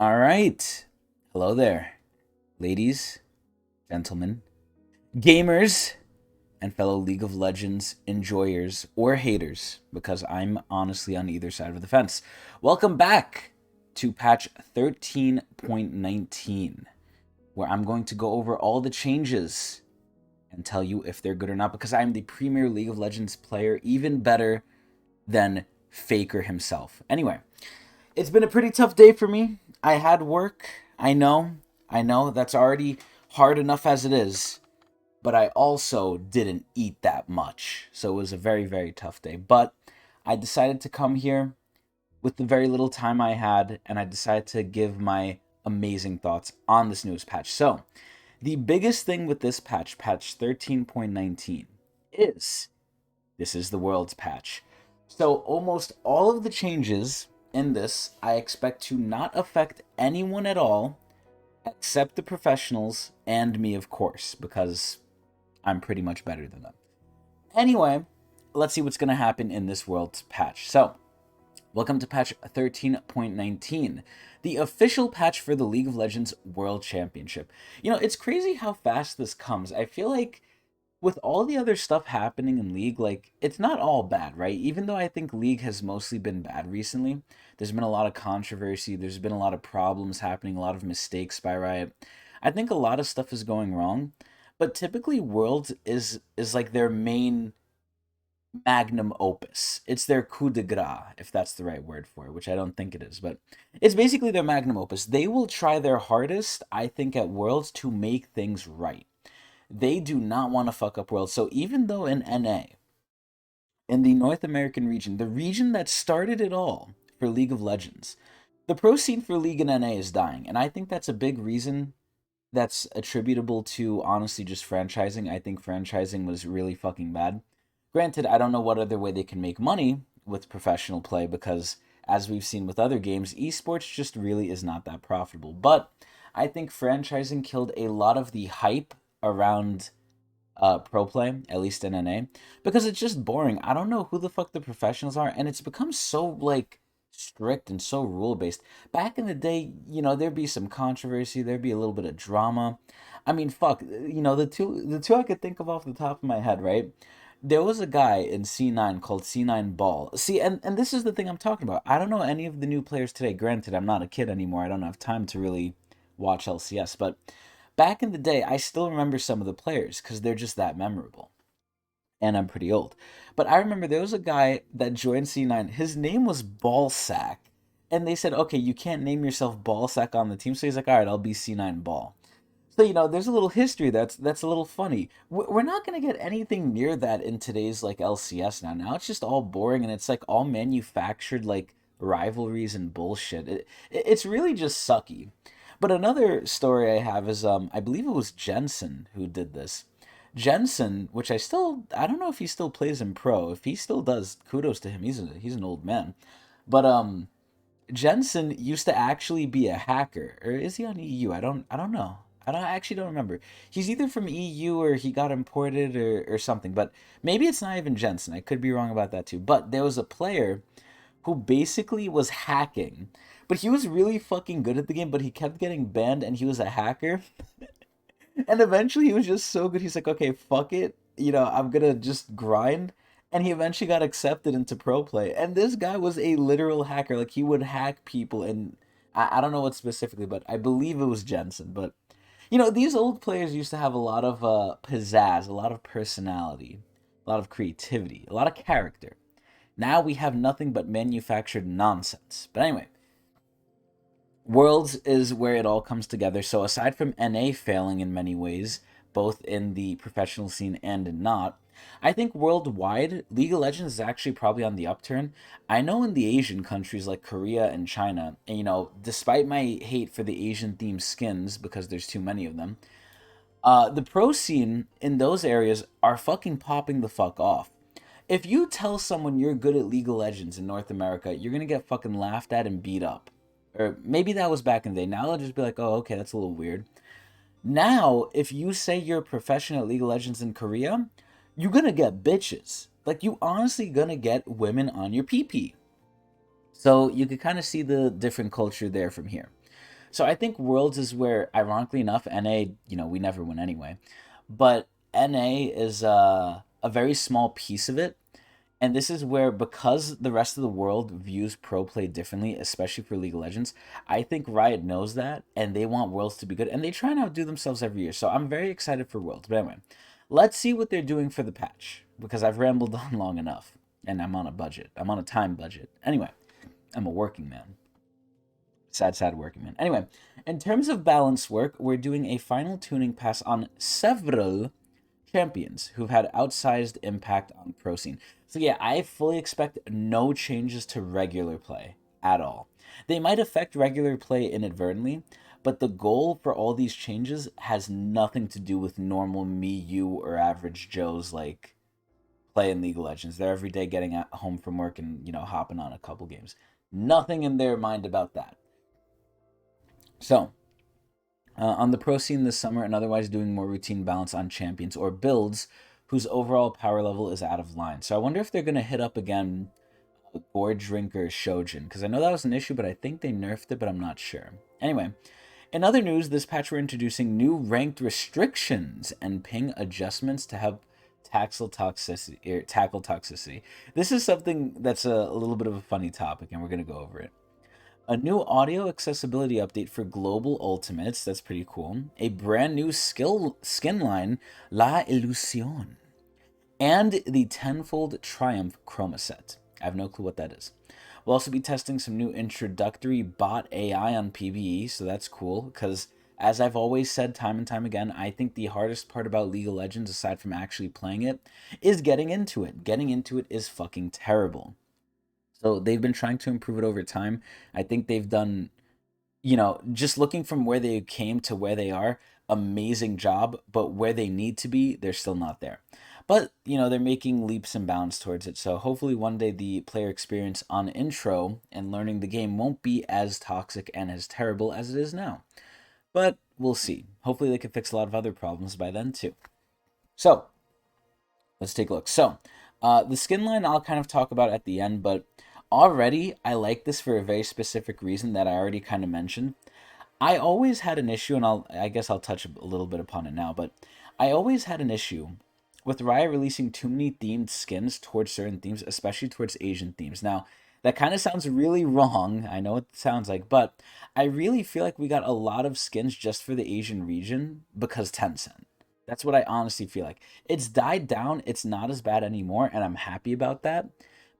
All right. Hello there, ladies, gentlemen, gamers, and fellow League of Legends enjoyers or haters, because I'm honestly on either side of the fence. Welcome back to patch 13.19, where I'm going to go over all the changes and tell you if they're good or not, because I'm the premier League of Legends player, even better than Faker himself. Anyway, it's been a pretty tough day for me. I had work. I know. That's already hard enough as it is. But I also didn't eat that much. So it was a very, very tough day. But I decided to come here with the very little time I had, and I decided to give my amazing thoughts on this newest patch. So, the biggest thing with this patch, patch 13.19, is this is the world's patch. So almost all of the changes in this I expect to not affect anyone at all except the professionals and me, of course, because I'm pretty much better than them. Anyway, let's see what's going to happen in this world's patch. So, welcome to patch 13.19, the official patch for the League of Legends World Championship. It's crazy how fast this comes. I feel like with all the other stuff happening in League, like, it's not all bad, right? Even though I think League has mostly been bad recently, there's been a lot of controversy, there's been a lot of problems happening, a lot of mistakes by Riot. I think a lot of stuff is going wrong, but typically Worlds is like their main magnum opus. It's their coup de grace, if that's the right word for it, which I don't think it is, but it's basically their magnum opus. They will try their hardest, I think, at Worlds to make things right. They do not want to fuck up Worlds. So even though in NA, in the North American region, the region that started it all for League of Legends, the pro scene for League in NA is dying. And I think that's a big reason that's attributable to honestly just franchising. I think franchising was really fucking bad. Granted, I don't know what other way they can make money with professional play because, as we've seen with other games, esports just really is not that profitable. But I think franchising killed a lot of the hype around pro play, at least in NA, because it's just boring. I don't know who the fuck the professionals are, and it's become so like strict and so rule based. Back in the day, there'd be some controversy, there'd be a little bit of drama. I mean, fuck, the two I could think of off the top of my head, right? There was a guy in C9 called C9 Ball. See, and this is the thing I'm talking about. I don't know any of the new players today. Granted, I'm not a kid anymore. I don't have time to really watch LCS, but back in the day, I still remember some of the players because they're just that memorable. And I'm pretty old. But I remember there was a guy that joined C9. His name was Ballsack. And they said, okay, you can't name yourself Ballsack on the team. So he's like, all right, I'll be C9 Ball. So, there's a little history that's a little funny. We're not going to get anything near that in today's, like, LCS now. Now it's just all boring and it's, like, all manufactured, like, rivalries and bullshit. It's really just sucky. But another story I have is I believe it was Jensen who did this. Jensen, which I don't know if he still plays in pro. If he still does, kudos to him. He's an old man. But Jensen used to actually be a hacker, or is he on EU? I don't know. I actually don't remember. He's either from EU or he got imported or something. But maybe it's not even Jensen. I could be wrong about that too. But there was a player who basically was hacking. But he was really fucking good at the game, but he kept getting banned and he was a hacker. And eventually he was just so good, he's like, okay, fuck it. I'm gonna just grind. And he eventually got accepted into pro play. And this guy was a literal hacker. Like, he would hack people. And I don't know what specifically, but I believe it was Jensen. But, these old players used to have a lot of pizzazz, a lot of personality, a lot of creativity, a lot of character. Now we have nothing but manufactured nonsense. But anyway, Worlds is where it all comes together. So aside from NA failing in many ways, both in the professional scene and in not, I think worldwide, League of Legends is actually probably on the upturn. I know in the Asian countries like Korea and China, and despite my hate for the Asian themed skins because there's too many of them, the pro scene in those areas are fucking popping the fuck off. If you tell someone you're good at League of Legends in North America, you're gonna get fucking laughed at and beat up. Or maybe that was back in the day. Now they'll just be like, oh, okay, that's a little weird. Now, if you say you're a professional at League of Legends in Korea, you're gonna get bitches. Like, you honestly gonna get women on your PP. So you could kind of see the different culture there from here. So I think Worlds is where, ironically enough, NA, we never win anyway. But NA is a very small piece of it. And this is where, because the rest of the world views pro play differently, especially for League of Legends, I think Riot knows that and they want Worlds to be good. And they try and outdo themselves every year. So I'm very excited for Worlds. But anyway, let's see what they're doing for the patch, because I've rambled on long enough and I'm on a budget. I'm on a time budget. Anyway, I'm a working man. Sad working man. Anyway, in terms of balance work, we're doing a final tuning pass on several champions who've had outsized impact on pro scene. So yeah, I fully expect no changes to regular play at all. They might affect regular play inadvertently, but the goal for all these changes has nothing to do with normal me, you, or average Joes like play in League of Legends. They're every day getting at home from work and, hopping on a couple games. Nothing in their mind about that. So, on the pro scene this summer, and otherwise doing more routine balance on champions or builds whose overall power level is out of line. So I wonder if they're going to hit up again Gorge Drinker Shojin, because I know that was an issue, but I think they nerfed it, but I'm not sure. Anyway, in other news, this patch we're introducing new ranked restrictions and ping adjustments to help tackle toxicity. This is something that's a little bit of a funny topic, and we're going to go over it. A new audio accessibility update for global ultimates, that's pretty cool. A brand new skin line, La Illusion. And the Tenfold Triumph Chroma set. I have no clue what that is. We'll also be testing some new introductory bot AI on PvE, so that's cool, because as I've always said time and time again, I think the hardest part about League of Legends, aside from actually playing it, is getting into it. Getting into it is fucking terrible. So they've been trying to improve it over time. I think they've done, just looking from where they came to where they are, amazing job, but where they need to be, they're still not there. But, they're making leaps and bounds towards it. So hopefully one day the player experience on intro and learning the game won't be as toxic and as terrible as it is now. But we'll see. Hopefully they can fix a lot of other problems by then too. So, let's take a look. So, the skin line I'll kind of talk about at the end, but already I like this for a very specific reason that I already kind of mentioned. I always had an issue, and I guess I'll touch a little bit upon it now, but I always had an issue with Riot releasing too many themed skins towards certain themes, especially towards Asian themes. Now, that kind of sounds really wrong. I know what it sounds like, but I really feel like we got a lot of skins just for the Asian region because Tencent. That's what I honestly feel like. It's died down. It's not as bad anymore, and I'm happy about that.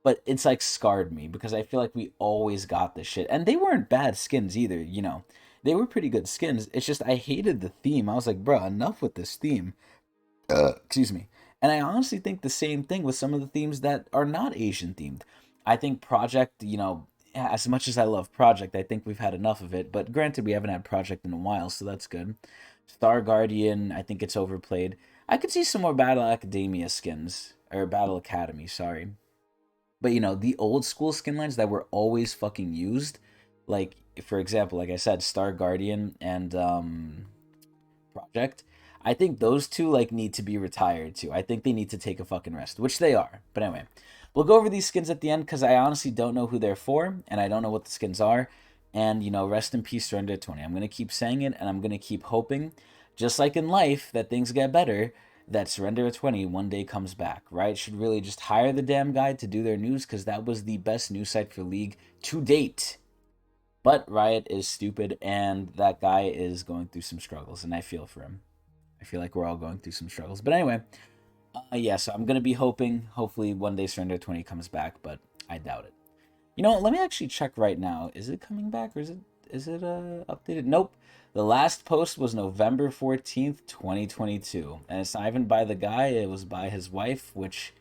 But it's like scarred me because I feel like we always got this shit. And they weren't bad skins either, They were pretty good skins. It's just I hated the theme. I was like, bro, enough with this theme. Excuse me. And I honestly think the same thing with some of the themes that are not Asian themed. I think Project, as much as I love Project, I think we've had enough of it. But granted, we haven't had Project in a while, so that's good. Star Guardian, I think it's overplayed. I could see some more Battle Academia skins. Or Battle Academy, sorry. But, the old school skin lines that were always fucking used, like, for example, like I said, Star Guardian and Project, I think those two, need to be retired, too. I think they need to take a fucking rest, which they are. But anyway, we'll go over these skins at the end, because I honestly don't know who they're for, and I don't know what the skins are. And, rest in peace, Surrender 20. I'm going to keep saying it, and I'm going to keep hoping, just like in life, that things get better, that Surrender 20 one day comes back, right? Should really just hire the damn guy to do their news, because that was the best news site for League to date. But Riot is stupid, and that guy is going through some struggles, and I feel for him. I feel like we're all going through some struggles. But anyway, so I'm going to be hopefully one day Surrender 20 comes back, but I doubt it. You know what? Let me actually check right now. Is it coming back, or is it updated? Nope. The last post was November 14th, 2022. And it's not even by the guy. It was by his wife, which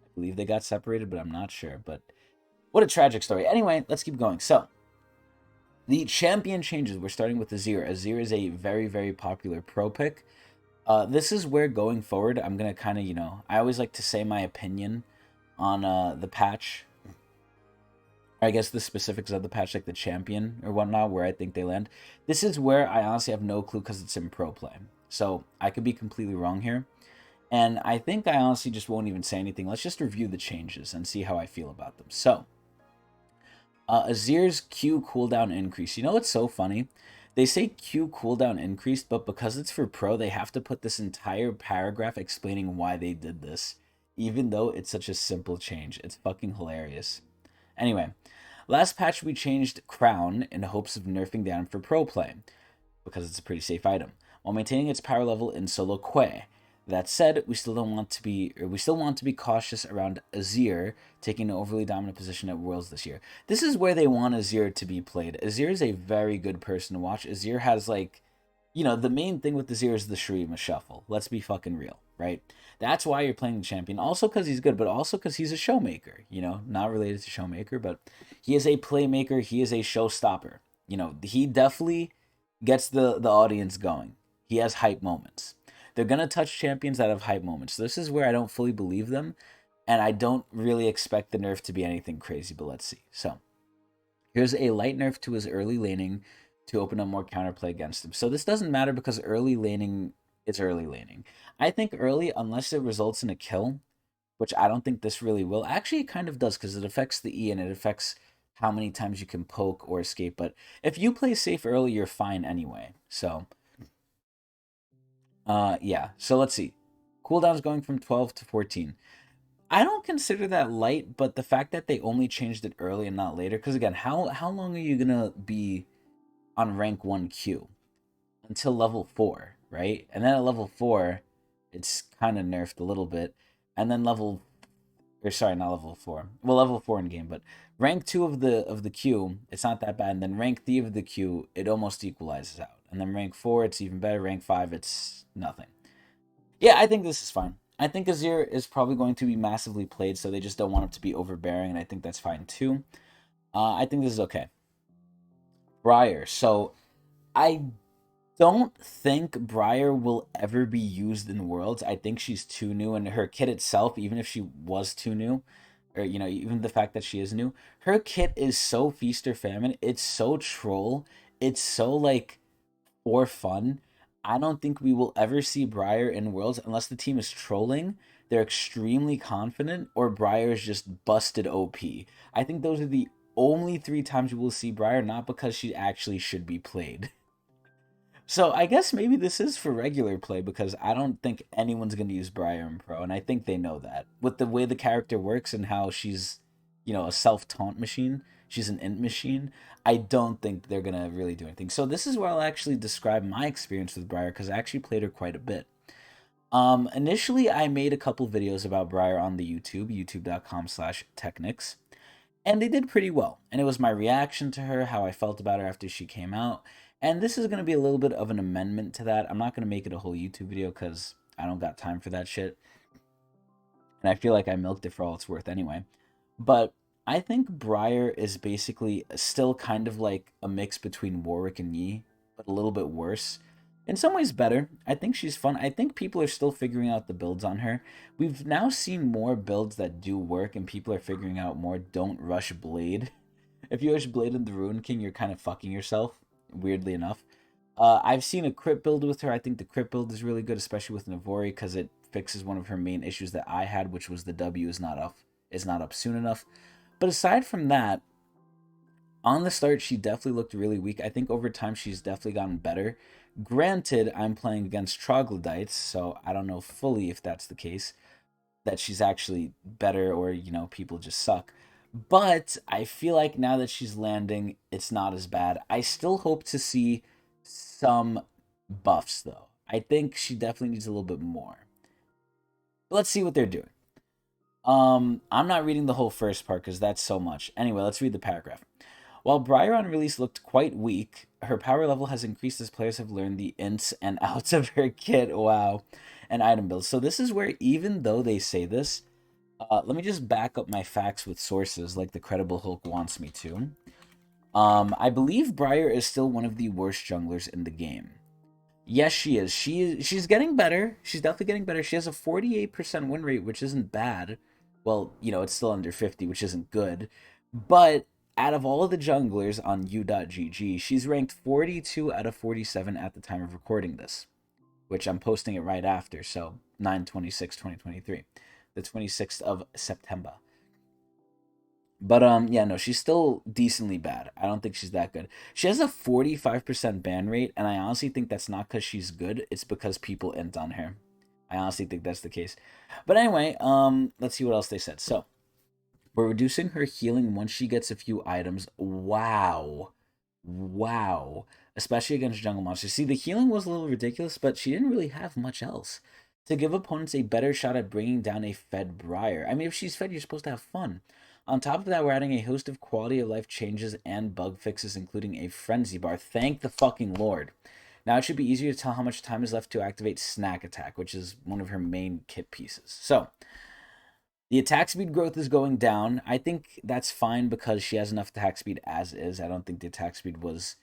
I believe they got separated, but I'm not sure. But what a tragic story. Anyway, let's keep going. So, the champion changes. We're starting with Azir. Azir is a very, very popular pro pick. This is where, going forward, I'm going to kind of, I always like to say my opinion on the patch. I guess the specifics of the patch, like the champion or whatnot, where I think they land. This is where I honestly have no clue because it's in pro play. So I could be completely wrong here. And I think I honestly just won't even say anything. Let's just review the changes and see how I feel about them. So, Azir's Q cooldown increase. You know what's so funny? They say Q cooldown increased, but because it's for pro, they have to put this entire paragraph explaining why they did this, even though it's such a simple change. It's fucking hilarious. Anyway, last patch we changed Crown in hopes of nerfing down for pro play, because it's a pretty safe item, while maintaining its power level in solo Quay. That said, we still want to be cautious around Azir taking an overly dominant position at Worlds this year. This is where they want Azir to be played. Azir is a very good person to watch. Azir has like, the main thing with Azir is the Shurima shuffle. Let's be fucking real, right? That's why you're playing the champion. Also because he's good, but also because he's a showmaker. Not related to showmaker, but he is a playmaker. He is a showstopper. He definitely gets the audience going. He has hype moments. They're going to touch champions that have hype moments. This is where I don't fully believe them, and I don't really expect the nerf to be anything crazy, but let's see. So, here's a light nerf to his early laning to open up more counterplay against him. So this doesn't matter because early laning is early laning. I think early, unless it results in a kill, which I don't think this really will. Actually, it kind of does because it affects the E and it affects how many times you can poke or escape. But if you play safe early, you're fine anyway. So yeah, so let's see. Cooldown's going from 12 to 14. I don't consider that light, but the fact that they only changed it early and not later, because again, how long are you gonna be on rank 1Q? Until level 4, right? And then at level 4, it's kind of nerfed a little bit. And then not level 4. Well, level 4 in game, but rank 2 of the Q, it's not that bad. And then rank 3 of the Q, it almost equalizes out. And then rank 4, it's even better. Rank 5, it's nothing. Yeah, I think this is fine. I think Azir is probably going to be massively played, so they just don't want him to be overbearing, and I think that's fine too. I think this is okay. Briar. So I don't think Briar will ever be used in Worlds. I think she's too new, and her kit itself, even if she was too new, or even the fact that she is new, her kit is so feast or famine. It's so troll. It's so like for fun. I don't think we will ever see Briar in Worlds unless the team is trolling, they're extremely confident, or Briar is just busted OP. I think those are the only 3 times we will see Briar, not because she actually should be played. So I guess maybe this is for regular play because I don't think anyone's going to use Briar in Pro, and I think they know that. With the way the character works and how she's, a self-taunt machine, she's an int machine, I don't think they're going to really do anything. So this is where I'll actually describe my experience with Briar because I actually played her quite a bit. Initially, I made a couple videos about Briar on the youtube.com/Tecnics, and they did pretty well. And it was my reaction to her, how I felt about her after she came out. And this is going to be a little bit of an amendment to that. I'm not going to make it a whole YouTube video because I don't got time for that shit. And I feel like I milked it for all it's worth anyway. But I think Briar is basically still kind of like a mix between Warwick and Yi, but a little bit worse. In some ways better. I think she's fun. I think people are still figuring out the builds on her. We've now seen more builds that do work, and people are figuring out more don't rush Blade. If you rush Blade in the Ruin King, you're kind of fucking yourself, weirdly enough. I've seen a crit build with her. I think the crit build is really good, especially with Navori, because it fixes one of her main issues that I had, which was the W is not up soon enough. But aside from that, on the start, she definitely looked really weak. I think over time, she's definitely gotten better. Granted, I'm playing against troglodytes, so I don't know fully if that's the case, that she's actually better or, people just suck. But I feel like now that she's landing, it's not as bad. I still hope to see some buffs, though. I think she definitely needs a little bit more. But let's see what they're doing. I'm not reading the whole first part because that's so much. Anyway, let's read the paragraph. While Briar on release looked quite weak, her power level has increased as players have learned the ints and outs of her kit. Wow. And item builds. So this is where, even though they say this, let me just back up my facts with sources like the Credible Hulk wants me to. I believe Briar is still one of the worst junglers in the game. Yes, she is. She's getting better. She's definitely getting better. She has a 48% win rate, which isn't bad. Well, it's still under 50, which isn't good. But out of all of the junglers on u.gg, she's ranked 42 out of 47 at the time of recording this, which I'm posting it right after, so 9/26/2023, the 26th of September. But yeah, no, she's still decently bad. I don't think she's that good. She has a 45% ban rate, and I honestly think that's not because she's good. It's because people int on her. I honestly think that's the case. But anyway, let's see what else they said. So we're reducing her healing once she gets a few items. Wow. Wow. Especially against jungle monsters. See, the healing was a little ridiculous, but she didn't really have much else. To give opponents a better shot at bringing down a fed Briar. I mean, if she's fed, you're supposed to have fun. On top of that, we're adding a host of quality of life changes and bug fixes, including a frenzy bar. Thank the fucking Lord. Now it should be easier to tell how much time is left to activate Snack Attack, which is one of her main kit pieces. So, the attack speed growth is going down. I think that's fine because she has enough attack speed as is. I don't think the attack speed was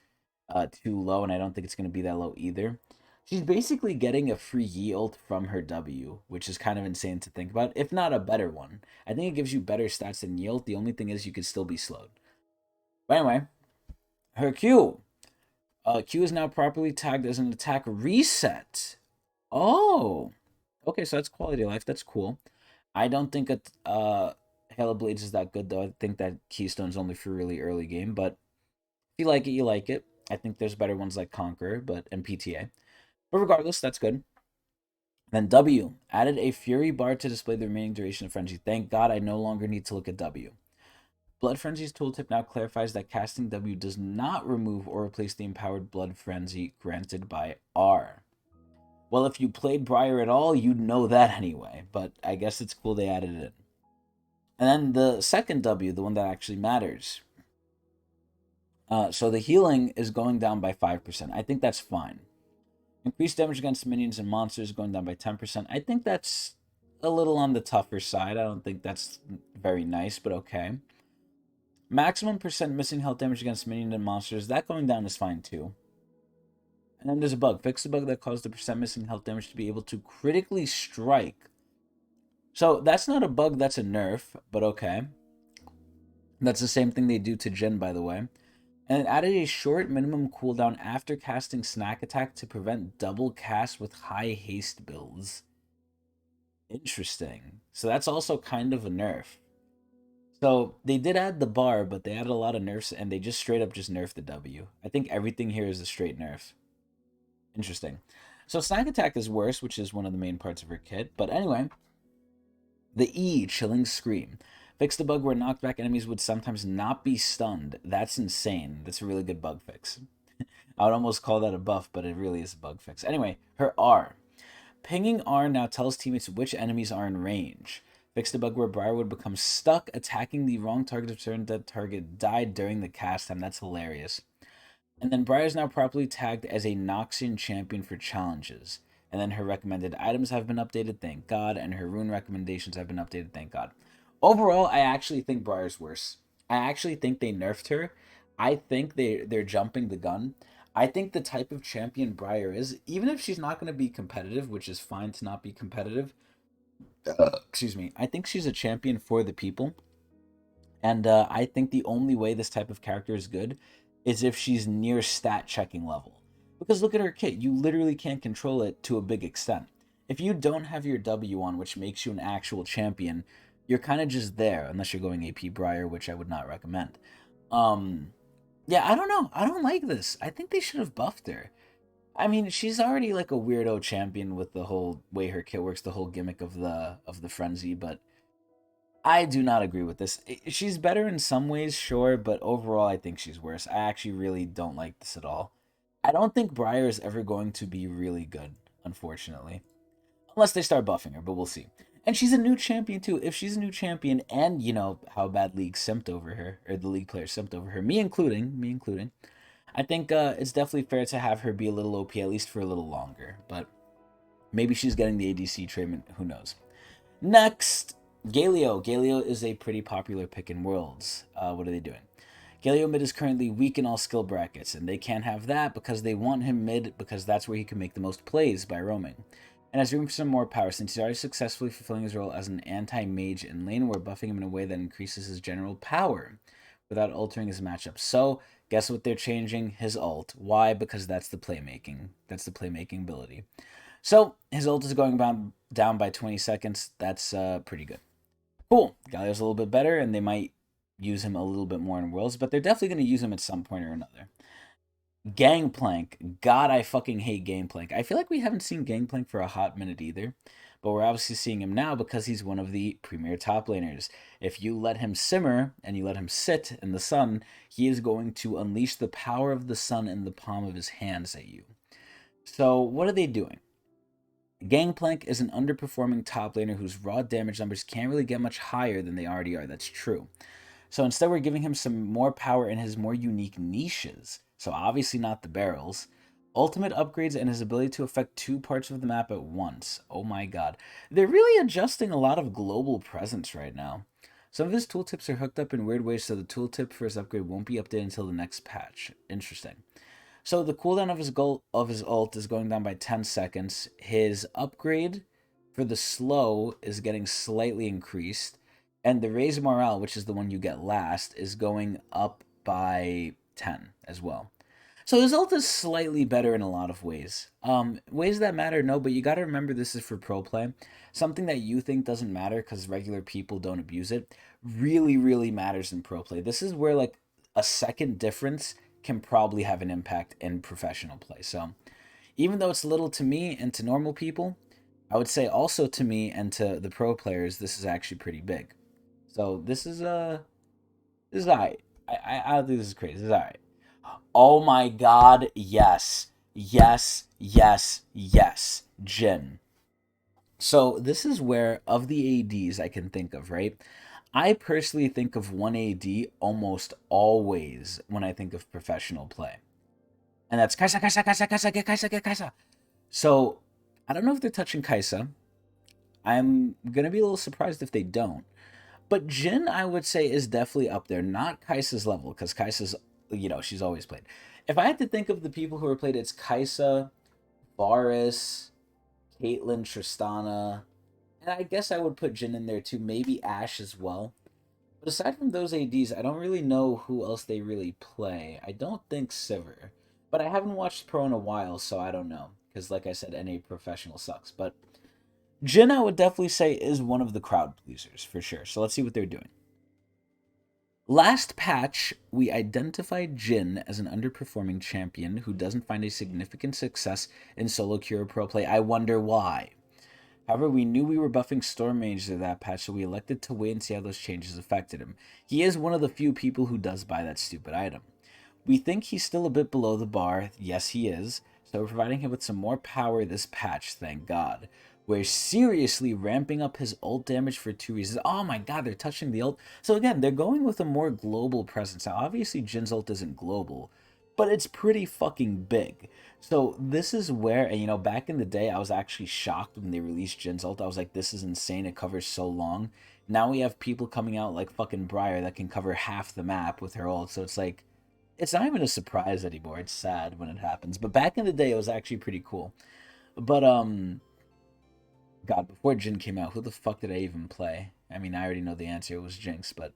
too low, and I don't think it's going to be that low either. She's basically getting a free Yi ult from her W, which is kind of insane to think about, if not a better one. I think it gives you better stats than Yi ult. The only thing is you could still be slowed. But anyway, her Q. Q is now properly tagged as an attack reset. Oh, okay, so that's quality of life. That's cool. I don't think Halo Blades is that good, though. I think that Keystone's only for really early game, but if you like it, you like it. I think there's better ones like Conqueror and PTA. But regardless, that's good. Then W added a Fury bar to display the remaining duration of Frenzy. Thank God I no longer need to look at W. Blood Frenzy's tooltip now clarifies that casting W does not remove or replace the empowered Blood Frenzy granted by R. Well, if you played Briar at all, you'd know that anyway, but I guess it's cool they added it. And then the second W, the one that actually matters. So the healing is going down by 5%. I think that's fine. Increased damage against minions and monsters going down by 10%. I think that's a little on the tougher side. I don't think that's very nice, but okay. Maximum percent missing health damage against minions and monsters. That going down is fine too. And then there's a bug. Fix the bug that caused the percent missing health damage to be able to critically strike. So that's not a bug, that's a nerf, but okay. That's the same thing they do to Jin, by the way. And it added a short minimum cooldown after casting Snack Attack to prevent double cast with high haste builds. Interesting. So that's also kind of a nerf. So they did add the bar, but they added a lot of nerfs, and they just straight up just nerfed the W. I think everything here is a straight nerf. Interesting. So Snack Attack is worse, which is one of the main parts of her kit. But anyway, the E, Chilling Scream. Fix the bug where knockback enemies would sometimes not be stunned. That's insane. That's a really good bug fix. I would almost call that a buff, but it really is a bug fix. Anyway, her R. Pinging R now tells teammates which enemies are in range. Fix the bug where Briar would become stuck attacking the wrong target if certain dead target died during the cast time. That's hilarious. And then Briar is now properly tagged as a Noxian champion for challenges. And then her recommended items have been updated, thank God, and her rune recommendations have been updated, thank God. Overall, I actually think Briar's worse. I actually think they nerfed her. I think they're jumping the gun. I think the type of champion Briar is, even if she's not going to be competitive, which is fine to not be competitive, excuse me, I think she's a champion for the people. And I think the only way this type of character is good is if she's near stat checking level. Because look at her kit, you literally can't control it to a big extent. If you don't have your W on, which makes you an actual champion, you're kind of just there, unless you're going AP Briar, which I would not recommend. Yeah, I don't know. I don't like this. I think they should have buffed her. I mean, she's already like a weirdo champion with the whole way her kit works, the whole gimmick of the frenzy, but I do not agree with this. She's better in some ways, sure, but overall I think she's worse. I actually really don't like this at all. I don't think Briar is ever going to be really good, unfortunately. Unless they start buffing her, but we'll see. And she's a new champion too. If she's a new champion, and you know how bad League simped over her, or the League players simped over her, me including, I think it's definitely fair to have her be a little OP at least for a little longer. But maybe she's getting the ADC treatment. Who knows? Next, Galio. Galio is a pretty popular pick in Worlds. What are they doing? Galio mid is currently weak in all skill brackets, and they can't have that because they want him mid because that's where he can make the most plays by roaming. And has room for some more power since he's already successfully fulfilling his role as an anti-mage in lane. We're buffing him in a way that increases his general power without altering his matchup. So, guess what they're changing? His ult. Why? Because that's the playmaking. That's the playmaking ability. So, his ult is going down by 20 seconds. That's pretty good. Cool. Galio's a little bit better, and they might use him a little bit more in Worlds, but they're definitely going to use him at some point or another. Gangplank. God, I fucking hate Gangplank. I feel like we haven't seen Gangplank for a hot minute either. But we're obviously seeing him now because he's one of the premier top laners. If you let him simmer and you let him sit in the sun, he is going to unleash the power of the sun in the palm of his hands at you. So what are they doing? Gangplank is an underperforming top laner whose raw damage numbers can't really get much higher than they already are. That's true. So instead, we're giving him some more power in his more unique niches. So obviously not the barrels. Ultimate upgrades and his ability to affect 2 parts of the map at once. Oh my god. They're really adjusting a lot of global presence right now. Some of his tooltips are hooked up in weird ways, so the tooltip for his upgrade won't be updated until the next patch. Interesting. So the cooldown of his ult is going down by 10 seconds. His upgrade for the slow is getting slightly increased. And the raise morale, which is the one you get last, is going up by 10 as well. So his ult is slightly better in a lot of ways. Ways that matter, no, but you got to remember this is for pro play. Something that you think doesn't matter because regular people don't abuse it really, really matters in pro play. This is where like a second difference can probably have an impact in professional play. So even though it's little to me and to normal people, I would say also to me and to the pro players, this is actually pretty big. So this is alright. I don't think this is crazy. This is alright. Oh my god, yes. Yes, yes, yes. Jhin. So this is where, of the ADs I can think of, right? I personally think of one AD almost always when I think of professional play. And that's Kai'Sa, Kai'Sa, Kai'Sa, Kai'Sa, get Kai'Sa, get Kai'Sa. So, I don't know if they're touching Kai'Sa. I'm going to be a little surprised if they don't. But Jhin, I would say, is definitely up there. Not Kai'Sa's level, because Kai'Sa's, she's always played. If I had to think of the people who are played, it's Kai'Sa, Varus, Caitlyn, Tristana, and I guess I would put Jhin in there too. Maybe Ashe as well. But aside from those ADs, I don't really know who else they really play. I don't think Sivir. But I haven't watched Pro in a while, so I don't know. Because like I said, NA professional sucks. But Jhin, I would definitely say, is one of the crowd pleasers, for sure. So let's see what they're doing. Last patch, we identified Jhin as an underperforming champion who doesn't find a significant success in solo queue pro play. I wonder why. However, we knew we were buffing Storm Mages at that patch, so we elected to wait and see how those changes affected him. He is one of the few people who does buy that stupid item. We think he's still a bit below the bar. Yes, he is. So we're providing him with some more power this patch, thank God. We're seriously ramping up his ult damage for 2 reasons. Oh my god, they're touching the ult. So again, they're going with a more global presence. Now, obviously, Jin's ult isn't global, but it's pretty fucking big. So this is where, and back in the day, I was actually shocked when they released Jin's ult. I was like, this is insane. It covers so long. Now we have people coming out like fucking Briar that can cover half the map with her ult. So it's like, it's not even a surprise anymore. It's sad when it happens. But back in the day, it was actually pretty cool. But, God, before Jhin came out, who the fuck did I even play? I mean, I already know the answer. It was Jinx, but,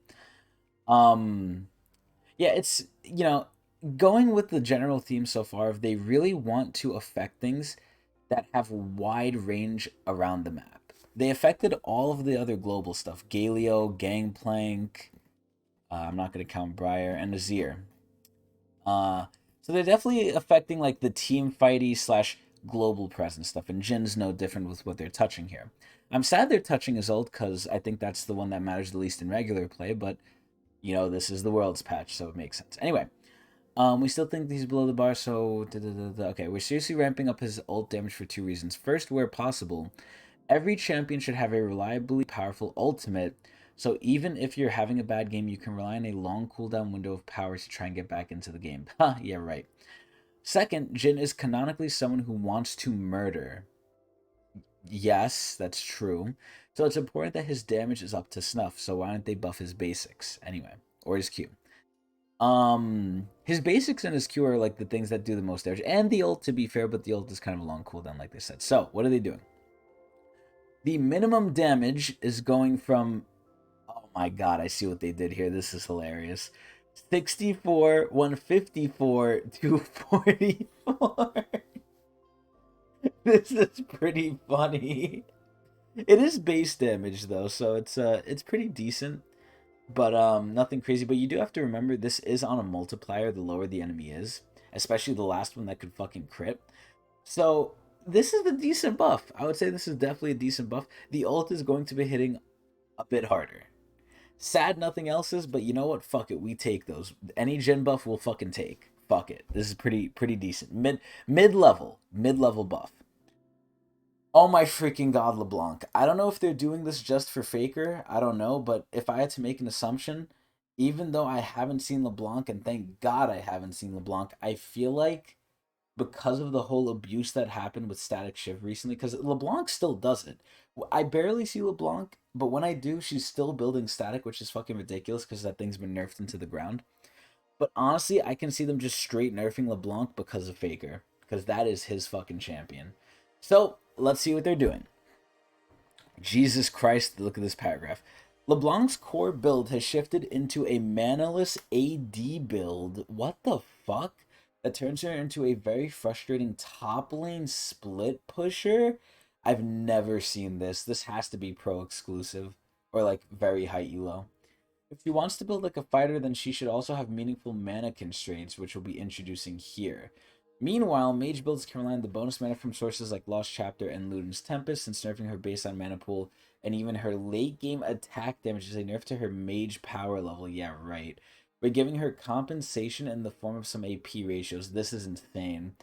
yeah, it's, going with the general theme so far, if they really want to affect things that have wide range around the map. They affected all of the other global stuff. Galio, Gangplank, I'm not going to count Briar, and Azir. So they're definitely affecting like the team fighty slash global presence stuff, and Jin's no different with what they're touching here. I'm sad they're touching his ult because I think that's the one that matters the least in regular play, but this is the Worlds patch, so it makes sense. Anyway, we still think he's below the bar, so okay, we're seriously ramping up his ult damage for 2 reasons. First, where possible, every champion should have a reliably powerful ultimate, so even if you're having a bad game, you can rely on a long cooldown window of power to try and get back into the game. Ha, yeah, right. Second, Jhin is canonically someone who wants to murder. Yes, that's true. So it's important that his damage is up to snuff, so why don't they buff his basics anyway? Or his Q. His basics and his Q are like the things that do the most damage. And the ult, to be fair, but the ult is kind of a long cooldown, like they said. So, what are they doing? The minimum damage is going from... Oh my god, I see what they did here. This is hilarious. 64, 154, 244. This is pretty funny. It is base damage though, so it's pretty decent. But nothing crazy. But you do have to remember this is on a multiplier the lower the enemy is, especially the last one that could fucking crit. So this is a decent buff. I would say this is definitely a decent buff. The ult is going to be hitting a bit harder. Sad nothing else is, but you know what? Fuck it. We take those. Any gen buff we'll fucking take. Fuck it. This is pretty decent. Mid level buff. Oh my freaking god, LeBlanc. I don't know if they're doing this just for Faker. I don't know, but if I had to make an assumption, even though I haven't seen LeBlanc, and thank God I haven't seen LeBlanc, I feel like because of the whole abuse that happened with Static Shiv recently, because LeBlanc still does it. I barely see LeBlanc, but when I do, she's still building Static, which is fucking ridiculous because that thing's been nerfed into the ground. But honestly, I can see them just straight nerfing LeBlanc because of Faker, because that is his fucking champion. So let's see what they're doing. Jesus Christ, look at this paragraph. LeBlanc's core build has shifted into a manaless AD build. What the fuck? That turns her into a very frustrating top lane split pusher. I've never seen this. This has to be pro exclusive or like very high elo. If she wants to build like a fighter, then she should also have meaningful mana constraints, which we'll be introducing here. Meanwhile, mage builds can rely on the bonus mana from sources like Lost Chapter and Luden's Tempest, since nerfing her based on mana pool and even her late game attack damage is a nerf to her mage power level. Yeah, right. We're giving her compensation in the form of some AP ratios. This is insane.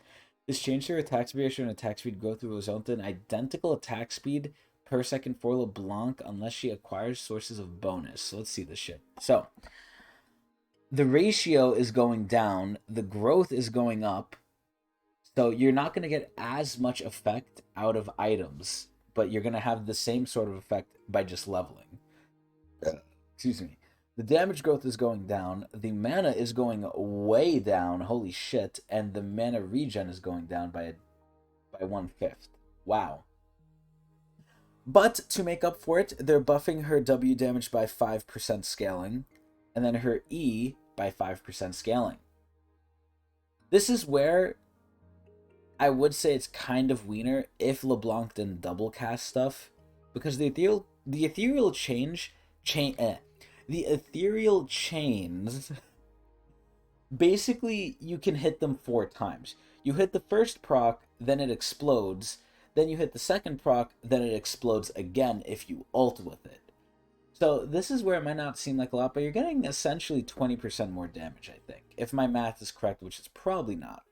This changed her attack speed ratio and attack speed growth will result in identical attack speed per second for LeBlanc unless she acquires sources of bonus. So let's see this shit. So the ratio is going down, the growth is going up. So you're not going to get as much effect out of items, but you're going to have the same sort of effect by just leveling. Excuse me. The damage growth is going down, the mana is going way down, holy shit, and the mana regen is going down by 1/5. Wow. But to make up for it, they're buffing her W damage by 5% scaling, and then her E by 5% scaling. This is where I would say it's kind of wiener if LeBlanc didn't double cast stuff, because the ethereal chains basically you can hit them 4 times. You hit the first proc, then it explodes, then you hit the second proc, then it explodes again if you ult with it. So this is where it might not seem like a lot, but you're getting essentially 20% more damage, I think, if my math is correct, which is probably not.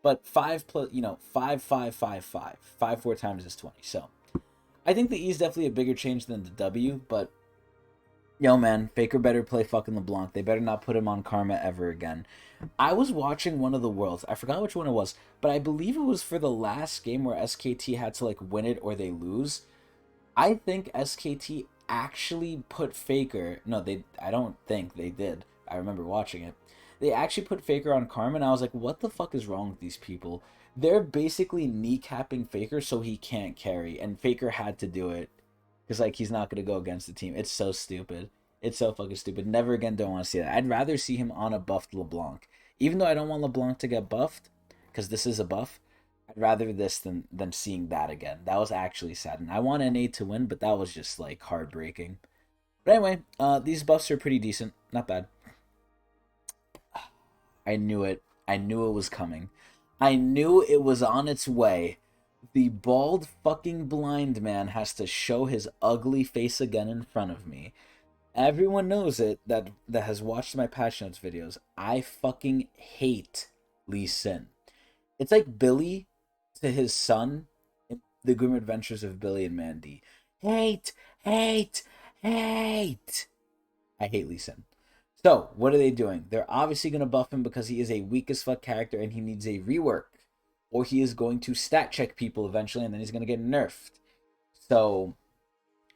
But 5 plus, 5, 5, 5, 5. 5 4 times is 20. So I think the E is definitely a bigger change than the W, but yo, man, Faker better play fucking LeBlanc. They better not put him on Karma ever again. I was watching one of the worlds. I forgot which one it was, but I believe it was for the last game where SKT had to like win it or they lose. I think SKT actually put Faker. No, they. I don't think they did. I remember watching it. They actually put Faker on Karma, and I was like, what the fuck is wrong with these people? They're basically kneecapping Faker so he can't carry, and Faker had to do it because like he's not gonna go against the team. It's so stupid. It's so fucking stupid. Never again don't want to see that. I'd rather see him on a buffed LeBlanc. Even though I don't want LeBlanc to get buffed, because this is a buff, I'd rather this than seeing that again. That was actually sad. And I want NA to win, but that was just like heartbreaking. But anyway, these buffs are pretty decent. Not bad. I knew it. I knew it was coming. I knew it was on its way. The bald fucking blind man has to show his ugly face again in front of me. Everyone knows it that has watched my patch notes videos. I fucking hate Lee Sin. It's like Billy to his son in The Grim Adventures of Billy and Mandy. Hate, hate, hate. I hate Lee Sin. So, what are they doing? They're obviously going to buff him because he is a weak as fuck character and he needs a rework. Or he is going to stat check people eventually and then he's going to get nerfed. So,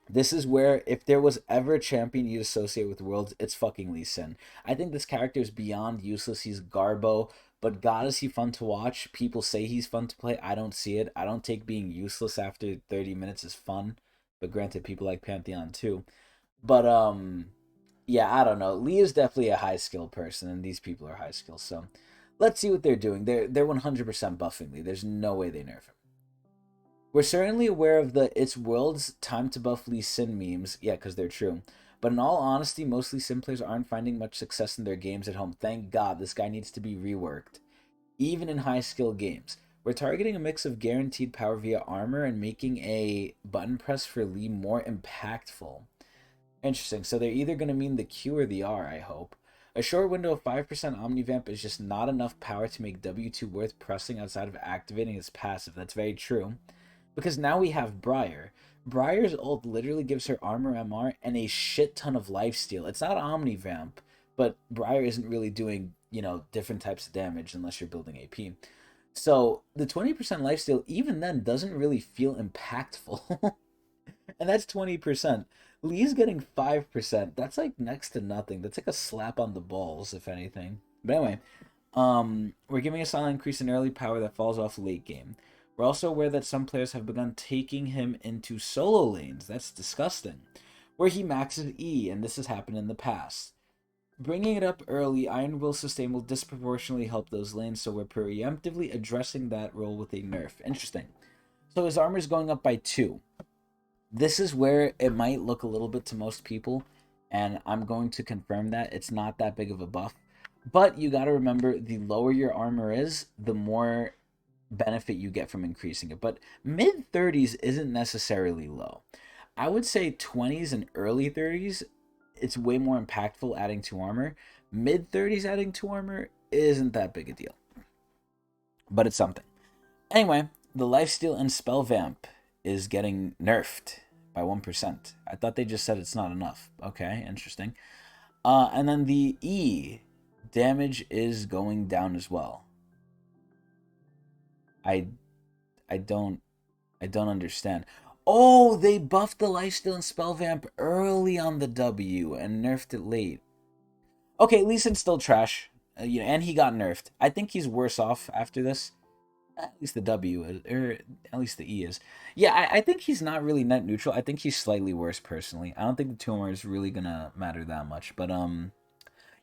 this is where, if there was ever a champion you'd associate with Worlds, it's fucking Lee Sin. I think this character is beyond useless. He's Garbo, but god is he fun to watch. People say he's fun to play. I don't see it. I don't take being useless after 30 minutes as fun. But granted, people like Pantheon too. But, yeah, I don't know. Lee is definitely a high skill person, and these people are high skill. So let's see what they're doing. They're 100% buffing Lee. There's no way they nerf him. We're certainly aware of the "It's World's time to buff Lee Sin" memes. Yeah, because they're true. But in all honesty, mostly sim players aren't finding much success in their games at home. Thank God, this guy needs to be reworked. Even in high skill games, we're targeting a mix of guaranteed power via armor and making a button press for Lee more impactful. Interesting. So they're either going to mean the Q or the R, I hope. A short window of 5% Omnivamp is just not enough power to make W2 worth pressing outside of activating his passive. That's very true. Because now we have Briar. Briar's ult literally gives her armor MR and a shit ton of lifesteal. It's not Omnivamp, but Briar isn't really doing, different types of damage unless you're building AP. So the 20% lifesteal, even then, doesn't really feel impactful. And that's 20%. Lee's getting 5%. That's like next to nothing. That's like a slap on the balls, if anything. But anyway, we're giving a silent increase in early power that falls off late game. We're also aware that some players have begun taking him into solo lanes. That's disgusting. Where he maxes E, and this has happened in the past. Bringing it up early, Iron Will Sustain will disproportionately help those lanes, so we're preemptively addressing that role with a nerf. Interesting. So his armor's going up by 2. This is where it might look a little bit to most people, and I'm going to confirm that it's not that big of a buff. But you got to remember, the lower your armor is, the more benefit you get from increasing it. But mid 30s isn't necessarily low. I would say 20s and early 30s, it's way more impactful adding 2 armor. Mid 30s adding 2 armor isn't that big a deal. But it's something. Anyway, the lifesteal and spell vamp is getting nerfed by 1%. I thought they just said it's not enough. Okay, interesting. And then the E damage is going down as well. I don't understand. Oh, they buffed the lifesteal and spell vamp early on the W and nerfed it late. Okay, Lee Sin's still trash. And he got nerfed. I think he's worse off after this. At least the W is, or at least the E is. Yeah, I think he's not really net neutral. I think he's slightly worse personally. I don't think the tumor is really gonna matter that much. But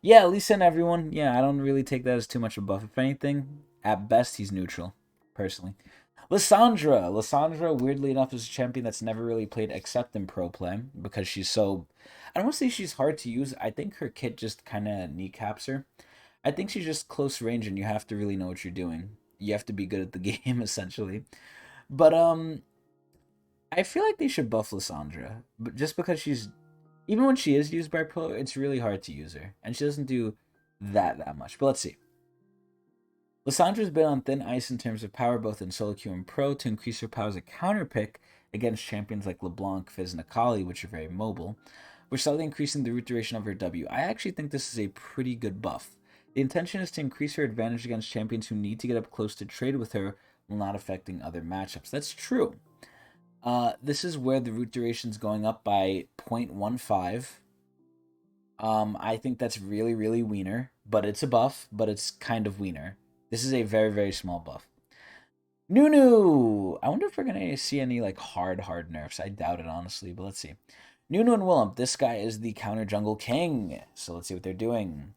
yeah, Lee Sin, everyone. Yeah, I don't really take that as too much of a buff. If anything, at best he's neutral, personally. Lissandra, weirdly enough, is a champion that's never really played except in pro play because she's so. I don't want to say she's hard to use. I think her kit just kind of kneecaps her. I think she's just close range, and you have to really know what you're doing. You have to be good at the game, essentially. But I feel like they should buff Lissandra, but just because she's, even when she is used by pro, it's really hard to use her, and she doesn't do that much. But let's see. Lissandra's been on thin ice in terms of power, both in solo queue and pro, to increase her power as a counter pick against champions like LeBlanc, Fizz, and Akali, which are very mobile. We're slightly increasing the root duration of her W. I actually think this is a pretty good buff. The intention is to increase her advantage against champions who need to get up close to trade with her while not affecting other matchups. That's true. This is where the root duration is going up by 0.15. I think that's really, really wiener, but it's a buff, but it's kind of wiener. This is a very, very small buff. Nunu! I wonder if we're going to see any like hard nerfs. I doubt it, honestly, but let's see. Nunu and Willem. This guy is the counter jungle king. So let's see what they're doing.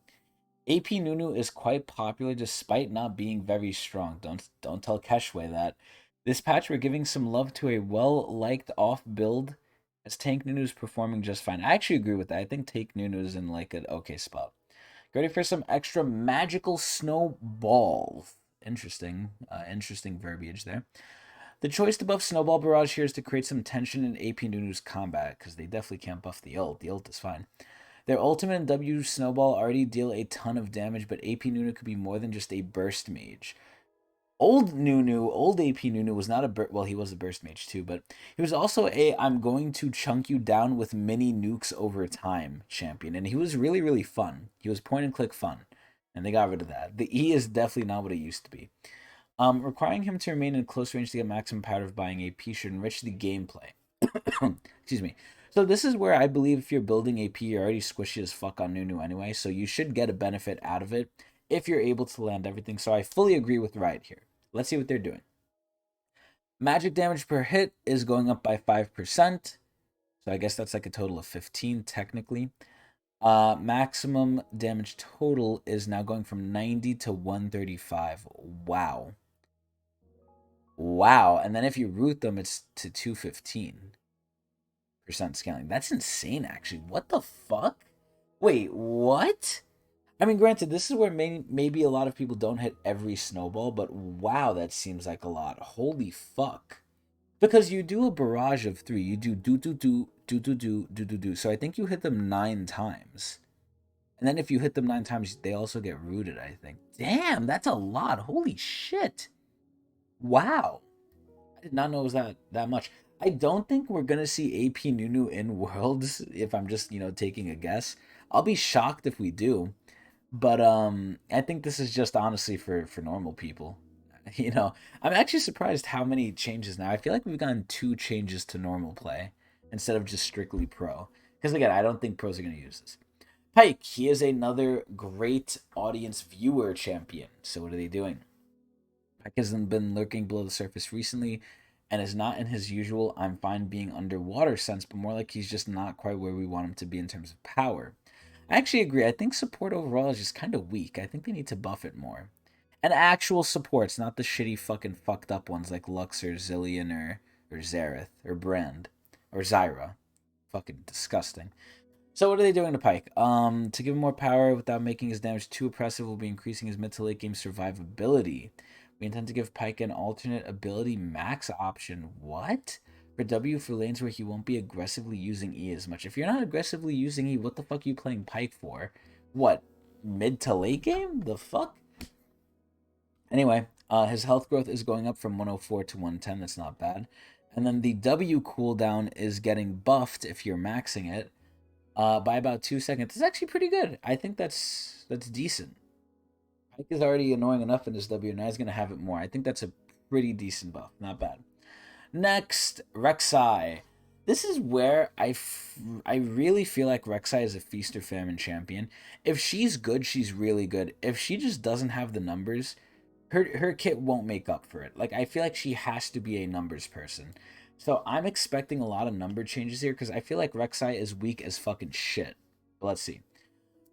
AP Nunu is quite popular despite not being very strong. Don't tell Keshwe that. This patch, we're giving some love to a well-liked off build, as Tank Nunu is performing just fine. I actually agree with that. I think Tank Nunu is in like an okay spot. Ready for some extra magical snowballs. Interesting. Interesting verbiage there. The choice to buff Snowball Barrage here is to create some tension in AP Nunu's combat, because they definitely can't buff the ult. The ult is fine. Their ultimate and W Snowball already deal a ton of damage, but AP Nunu could be more than just a burst mage. Old AP Nunu was not a well, he was a burst mage too, but he was also a I'm going to chunk you down with mini nukes over time champion, and he was really, really fun. He was point and click fun, and they got rid of that. The E is definitely not what it used to be. Requiring him to remain in close range to get maximum power of buying AP should enrich the gameplay. Excuse me. So this is where I believe if you're building AP, you're already squishy as fuck on Nunu anyway, so you should get a benefit out of it if you're able to land everything. So I fully agree with Riot here. Let's see what they're doing. Magic damage per hit is going up by 5%. So I guess that's like a total of 15 technically. Maximum damage total is now going from 90 to 135. Wow. Wow. And then if you root them, it's to 215. scaling. That's insane, actually. What the fuck? Wait, what? I mean, granted, this is where maybe a lot of people don't hit every snowball, but wow, that seems like a lot. Holy fuck. Because you do a barrage of 3. You do do do do do do do do do do. So I think you hit them 9 times. And then if you hit them 9 times, they also get rooted, I think. Damn, that's a lot. Holy shit. Wow. I did not know it was that much. I don't think we're gonna see AP Nunu in Worlds, if I'm just, taking a guess. I'll be shocked if we do. But I think this is just honestly for normal people. I'm actually surprised how many changes now. I feel like we've gotten 2 changes to normal play instead of just strictly pro. Because again, I don't think pros are gonna use this. Pike, he is another great audience viewer champion. So what are they doing? Pike has been lurking below the surface recently and is not in his usual I'm fine being underwater sense, but more like he's just not quite where we want him to be in terms of power. I actually agree. I think support overall is just kind of weak. I think they need to buff it more. And actual supports, not the shitty fucking fucked up ones like Lux or Zillion or Xerath or Brand or Zyra. Fucking disgusting. So what are they doing to Pike? To give him more power without making his damage too oppressive, will be increasing his mid to late game survivability. We intend to give Pike an alternate ability max option. What? For W for lanes where he won't be aggressively using E as much. If you're not aggressively using E, what the fuck are you playing Pike for? What? Mid to late game? The fuck? Anyway, his health growth is going up from 104 to 110. That's not bad. And then the W cooldown is getting buffed if you're maxing it by about 2 seconds. It's actually pretty good. I think that's decent. Pike is already annoying enough in his W, and now he's going to have it more. I think that's a pretty decent buff. Not bad. Next, Rek'Sai. This is where I really feel like Rek'Sai is a feast or famine champion. If she's good, she's really good. If she just doesn't have the numbers, her kit won't make up for it. Like, I feel like she has to be a numbers person. So I'm expecting a lot of number changes here because I feel like Rek'Sai is weak as fucking shit. But let's see.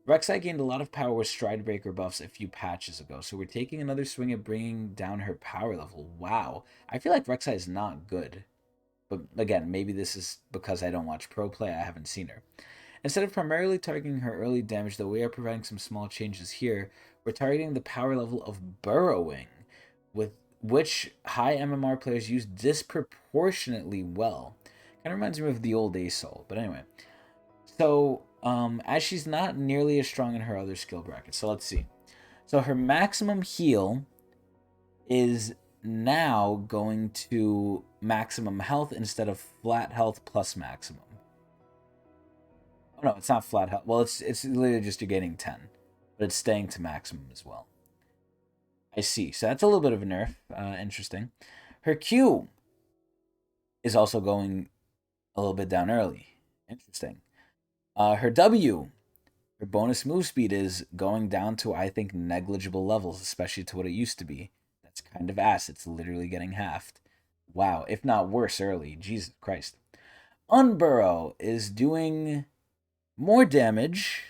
Rek'Sai gained a lot of power with Stride Breaker buffs a few patches ago, so we're taking another swing at bringing down her power level. Wow. I feel like Rek'Sai is not good. But again, maybe this is because I don't watch pro play, I haven't seen her. Instead of primarily targeting her early damage, though we are providing some small changes here, we're targeting the power level of Burrowing, with which high MMR players use disproportionately well. Kind of reminds me of the old Asol, but anyway. So, as she's not nearly as strong in her other skill brackets. So let's see. So her maximum heal is now going to maximum health instead of flat health plus maximum. Oh no, it's not flat health. Well, it's literally just you're getting 10, but it's staying to maximum as well. I see. So that's a little bit of a nerf. Interesting. Her Q is also going a little bit down early. Interesting. Her W, her bonus move speed is going down to, I think, negligible levels, especially to what it used to be. That's kind of ass. It's literally getting halved. Wow, if not worse early. Jesus Christ. Unburrow is doing more damage,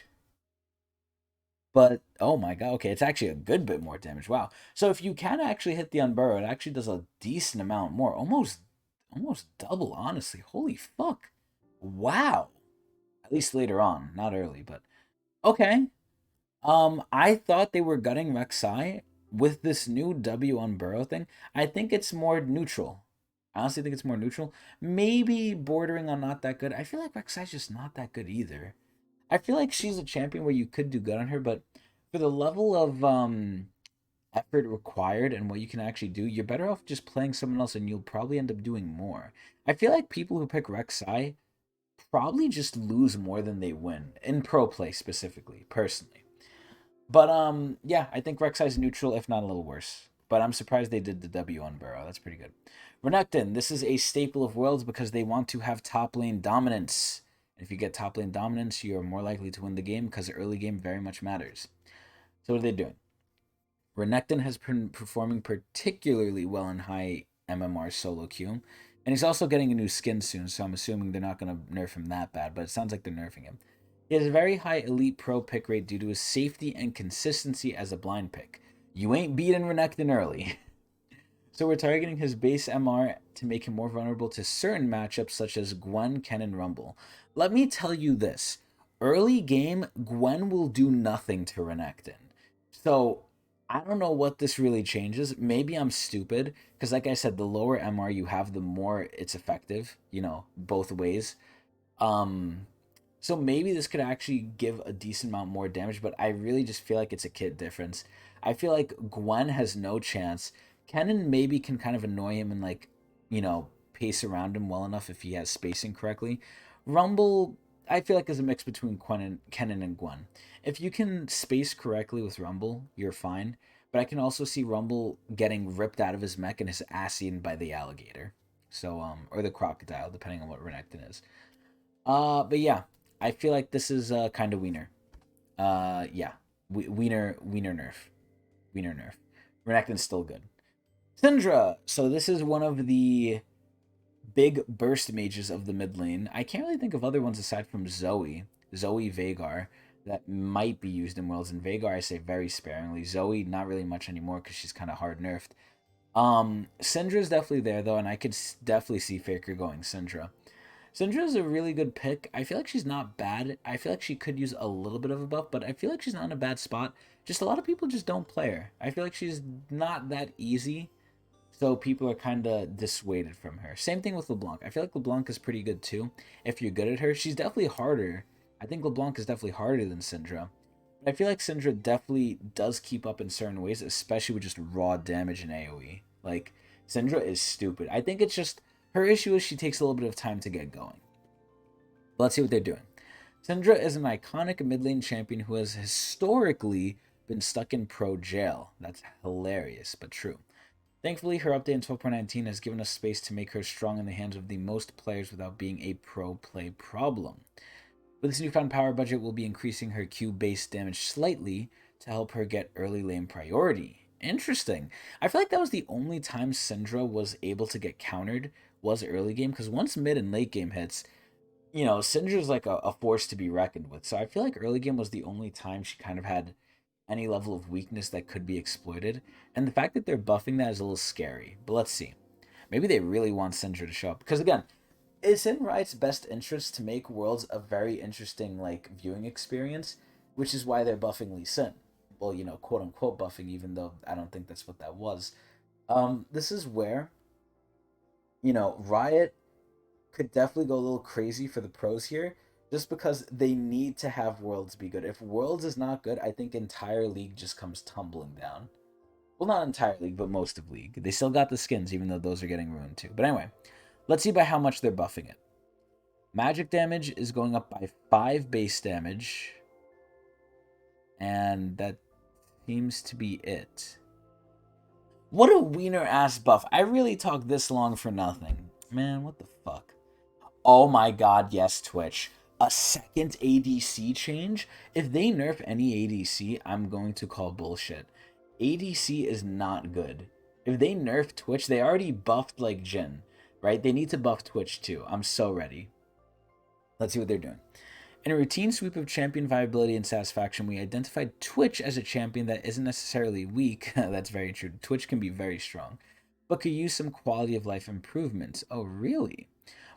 but oh my god, okay, it's actually a good bit more damage. Wow. So if you can actually hit the Unburrow, it actually does a decent amount more. Almost double, honestly. Holy fuck. Wow. At least later on, not early, but okay. I thought they were gutting Rek'Sai with this new W on Burrow thing. I think it's more neutral. I honestly think it's more neutral. Maybe bordering on not that good. I feel like Rek'Sai's just not that good either. I feel like she's a champion where you could do good on her, but for the level of effort required and what you can actually do, you're better off just playing someone else and you'll probably end up doing more. I feel like people who pick Rek'Sai probably just lose more than they win in pro play specifically, personally. But yeah, I think Rek'Sai is neutral, if not a little worse. But I'm surprised they did the W on Burrow. That's pretty good. Renekton, this is a staple of Worlds because they want to have top lane dominance. And if you get top lane dominance, you are more likely to win the game because the early game very much matters. So what are they doing? Renekton has been performing particularly well in high MMR solo queue. And he's also getting a new skin soon, so I'm assuming they're not going to nerf him that bad, but it sounds like they're nerfing him. He has a very high elite pro pick rate due to his safety and consistency as a blind pick. You ain't beating Renekton early. So we're targeting his base MR to make him more vulnerable to certain matchups such as Gwen, Ken, and Rumble. Let me tell you this. Early game, Gwen will do nothing to Renekton. So I don't know what this really changes. Maybe I'm stupid, because like I said, the lower MR you have, the more it's effective, both ways. Um, so maybe this could actually give a decent amount more damage, but I really just feel like it's a kit difference. I feel like Gwen has no chance. Kennen maybe can kind of annoy him and pace around him well enough if he has spacing correctly. Rumble, I feel like is a mix between Kennen and Gwen. If you can space correctly with Rumble, you're fine. But I can also see Rumble getting ripped out of his mech and his ass eaten by the alligator. So or the crocodile, depending on what Renekton is. But yeah, I feel like this is kind of wiener. Yeah, wiener nerf, wiener nerf. Renekton's still good. Syndra. So this is one of the big burst mages of the mid lane. I can't really think of other ones aside from Zoe Veigar, that might be used in Worlds. And Veigar, I say very sparingly. Zoe, not really much anymore because she's kind of hard nerfed. Syndra's definitely there though, and I could definitely see Faker going Syndra. Syndra is a really good pick. I feel like she's not bad. I feel like she could use a little bit of a buff, but I feel like she's not in a bad spot. Just a lot of people just don't play her. I feel like she's not that easy, so people are kind of dissuaded from her. Same thing with LeBlanc. I feel like LeBlanc is pretty good too. If you're good at her, she's definitely harder. I think LeBlanc is definitely harder than Syndra. But I feel like Syndra definitely does keep up in certain ways, especially with just raw damage in AoE. Like, Syndra is stupid. I think it's just, her issue is she takes a little bit of time to get going. But let's see what they're doing. Syndra is an iconic mid lane champion who has historically been stuck in pro jail. That's hilarious, but true. Thankfully, her update in 12.19 has given us space to make her strong in the hands of the most players without being a pro play problem. With this newfound power budget, we'll be increasing her Q-based damage slightly to help her get early lane priority. Interesting. I feel like that was the only time Syndra was able to get countered was early game, because once mid and late game hits, Syndra's like a force to be reckoned with. So I feel like early game was the only time she kind of had any level of weakness that could be exploited. And the fact that they're buffing that is a little scary. But let's see. Maybe they really want Syndra to show up. Because again, it's in Riot's best interest to make Worlds a very interesting viewing experience, which is why they're buffing Lee Sin. Well, quote unquote buffing, even though I don't think that's what that was. This is where, Riot could definitely go a little crazy for the pros here, just because they need to have Worlds be good. If Worlds is not good, I think entire League just comes tumbling down. Well, not entire League, but most of League. They still got the skins, even though those are getting ruined too. But anyway, let's see by how much they're buffing it. Magic damage is going up by 5 base damage. And that seems to be it. What a wiener-ass buff. I really talked this long for nothing. Man, what the fuck? Oh my god, yes, Twitch. A second ADC change? If they nerf any ADC, I'm going to call bullshit. ADC is not good. If they nerf Twitch, they already buffed Jhin, right? They need to buff Twitch too. I'm so ready. Let's see what they're doing. In a routine sweep of champion viability and satisfaction, we identified Twitch as a champion that isn't necessarily weak. That's very true. Twitch can be very strong, but could use some quality of life improvements. Oh, really?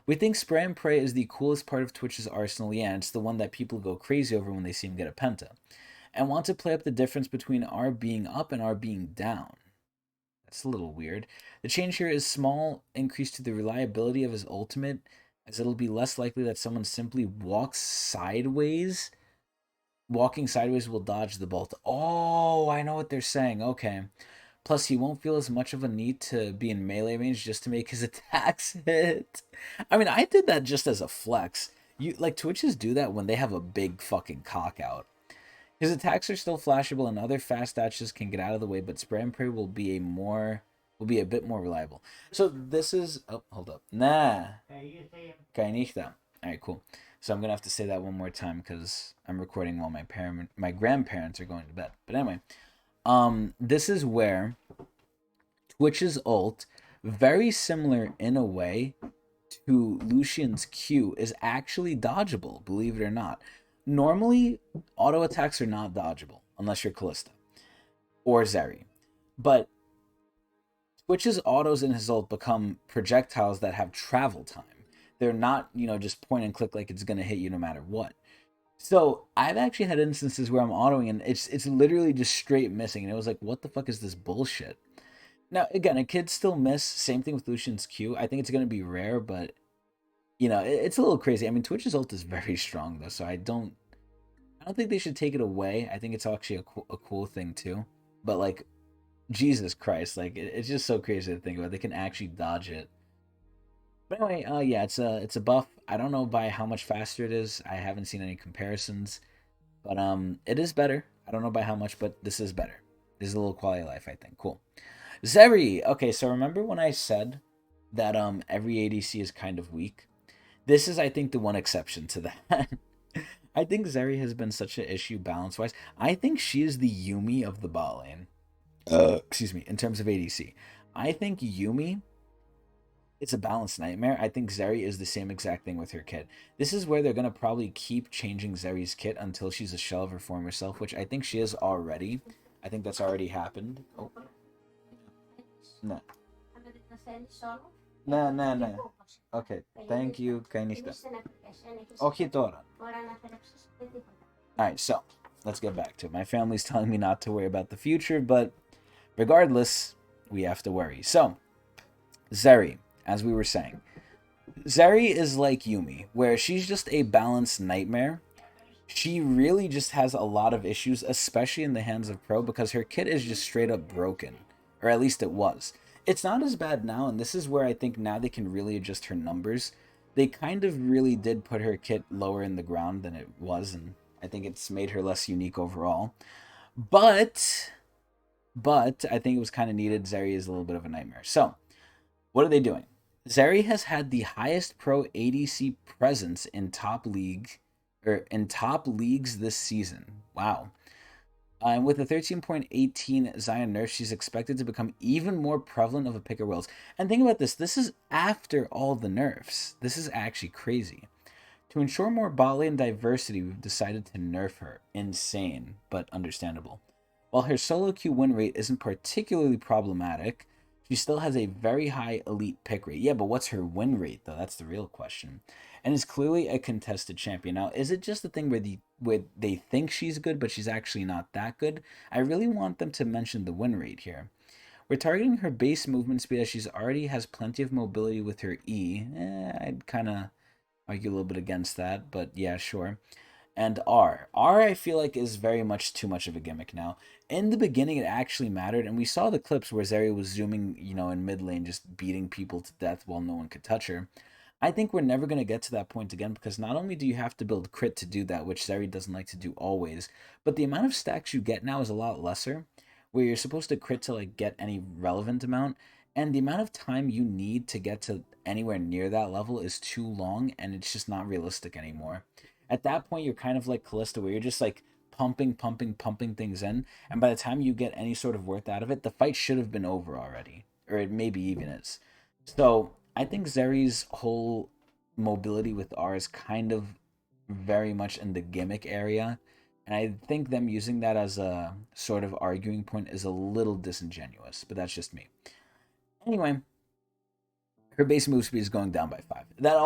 We think Spray and Pray is the coolest part of Twitch's arsenal, yeah, and it's the one that people go crazy over when they see him get a penta. And want to play up the difference between R being up and R being down. That's a little weird. The change here is small increase to the reliability of his ultimate, as it'll be less likely that someone simply walks sideways. Walking sideways will dodge the bolt. Oh, I know what they're saying. Okay. Plus, he won't feel as much of a need to be in melee range just to make his attacks hit. I mean, I did that just as a flex. Twitches do that when they have a big fucking cock out. His attacks are still flashable and other fast dashes can get out of the way, but Spray and Pray will be a bit more reliable. So this is... Oh, hold up. Nah. Kainishta. Alright, cool. So I'm going to have to say that one more time because I'm recording while my grandparents are going to bed. But anyway, this is where Twitch's ult, very similar in a way to Lucian's Q, is actually dodgeable, believe it or not. Normally, auto attacks are not dodgeable unless you're Kalista or Zeri. But Twitch's autos in his ult become projectiles that have travel time. They're not, just point and click like it's gonna hit you no matter what. So I've actually had instances where I'm autoing and it's literally just straight missing, and it was like, what the fuck is this bullshit? Now again, a kid still miss. Same thing with Lucian's Q. I think it's gonna be rare, but it's a little crazy. I mean, Twitch's ult is very strong though, so I don't think they should take it away. I think it's actually a cool thing too. But like, Jesus Christ, like it's just so crazy to think about. They can actually dodge it. But anyway, yeah, it's a buff. I don't know by how much faster it is. I haven't seen any comparisons, but it is better. I don't know by how much, but this is better. This is a little quality of life, I think. Cool. Zeri. Okay, so remember when I said that every ADC is kind of weak? This is, I think, the one exception to that. I think Zeri has been such an issue balance wise. I think she is the Yumi of the bot lane. Excuse me, in terms of ADC. I think Yumi is a balanced nightmare. I think Zeri is the same exact thing with her kit. This is where they're going to probably keep changing Zeri's kit until she's a shell of her former self, which I think she is already. I think that's already happened. Oh. No. No, no, no. Okay, thank you. Ohitora. Alright, so let's get back to it. My family's telling me not to worry about the future, but regardless, we have to worry. So, Zeri, as we were saying, Zeri is like Yumi, where she's just a balanced nightmare. She really just has a lot of issues, especially in the hands of Pro, because her kit is just straight up broken. Or at least it was. It's not as bad now, and this is where I think now they can really adjust her numbers. They kind of really did put her kit lower in the ground than it was, and I think it's made her less unique overall. But I think it was kind of needed. Zeri is a little bit of a nightmare. So, what are they doing? Zeri has had the highest pro ADC presence in top leagues this season. Wow. And with a 13.18 Zion nerf, she's expected to become even more prevalent of a pick of worlds. And think about this. This is after all the nerfs. This is actually crazy. To ensure more bot lane diversity, we've decided to nerf her. Insane, but understandable. While her solo queue win rate isn't particularly problematic, she still has a very high elite pick rate. Yeah, but what's her win rate, though? That's the real question. And is clearly a contested champion. Now, is it just the thing where they think she's good, but she's actually not that good? I really want them to mention the win rate here. We're targeting her base movement speed as she's already has plenty of mobility with her E. I'd kind of argue a little bit against that, but yeah, sure. And R. R, I feel like, is very much too much of a gimmick now. In the beginning, it actually mattered, and we saw the clips where Zeri was zooming, in mid lane, just beating people to death while no one could touch her. I think we're never going to get to that point again, because not only do you have to build crit to do that, which Zeri doesn't like to do always, but the amount of stacks you get now is a lot lesser, where you're supposed to crit to like get any relevant amount, and the amount of time you need to get to anywhere near that level is too long, and it's just not realistic anymore. At that point, you're kind of like Callista, where you're just like pumping things in, and by the time you get any sort of worth out of it, the fight should have been over already, or it maybe even is. So I think Zeri's whole mobility with R is kind of very much in the gimmick area, and I think them using that as a sort of arguing point is a little disingenuous, but that's just me. Anyway, her base move speed is going down by 5. That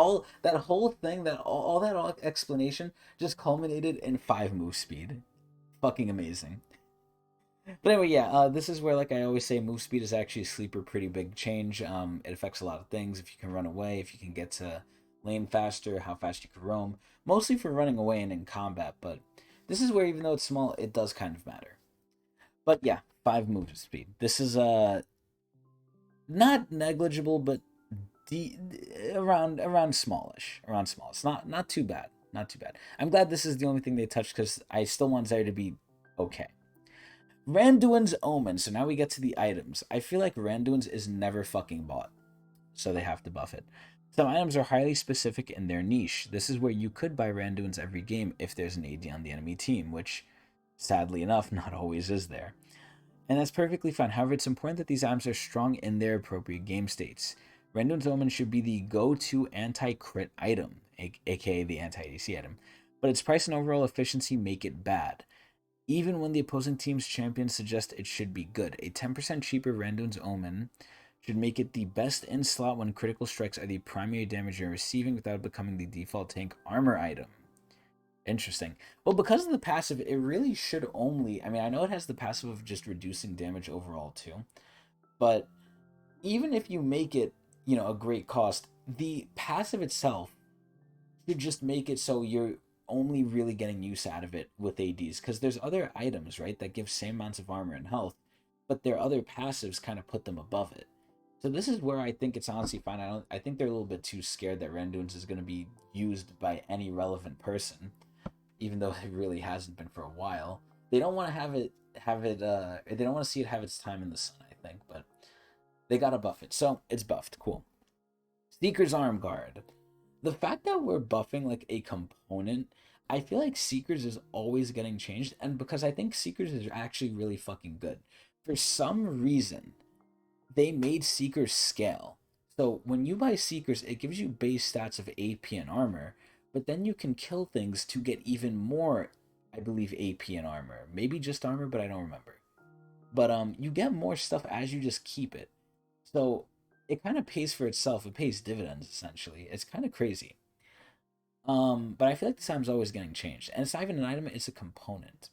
whole thing, all that explanation just culminated in 5 move speed. Fucking amazing. But anyway, yeah, this is where, like I always say, move speed is actually a sleeper, pretty big change. It affects a lot of things. If you can run away, if you can get to lane faster, how fast you can roam. Mostly for running away and in combat, but this is where, even though it's small, it does kind of matter. But yeah, 5 move speed. This is not negligible, but around smallish. Around small. It's not too bad. Not too bad. I'm glad this is the only thing they touched, because I still want Zeri to be okay. Randuin's Omen. So now we get to the items. I feel like Randuin's is never fucking bought, so they have to buff it. Some items are highly specific in their niche. This is where you could buy Randuin's every game if there's an AD on the enemy team, which, sadly enough, not always is there. And that's perfectly fine. However, it's important that these items are strong in their appropriate game states. Randuin's Omen should be the go-to anti-crit item, aka the anti-ADC item, but its price and overall efficiency make it bad. Even when the opposing team's champions suggest it should be good, a 10% cheaper Randuin's Omen should make it the best in slot when critical strikes are the primary damage you're receiving without becoming the default tank armor item. Interesting. Well, because of the passive, it really should only. I mean, I know it has the passive of just reducing damage overall too, but even if you make it, a great cost, the passive itself should just make it so you're only really getting use out of it with ADs, because there's other items, right, that give same amounts of armor and health, but their other passives kind of put them above it. So this is where I think it's honestly fine. I think they're a little bit too scared that Randuin's is going to be used by any relevant person, even though it really hasn't been for a while. They don't want to they don't want to see it have its time in the sun, I think, but they gotta buff it. So it's buffed. Cool. Seeker's Arm Guard. The fact that we're buffing like a component, I feel like Seekers is always getting changed, and because I think Seekers is actually really fucking good. For some reason, they made Seekers scale. So when you buy Seekers, it gives you base stats of AP and armor, but then you can kill things to get even more, I believe, AP and armor. Maybe just armor, but I don't remember. But you get more stuff as you just keep it. So it kind of pays for itself. It pays dividends essentially. It's kind of crazy. But I feel like this item's always getting changed, and it's not even an item; it's a component.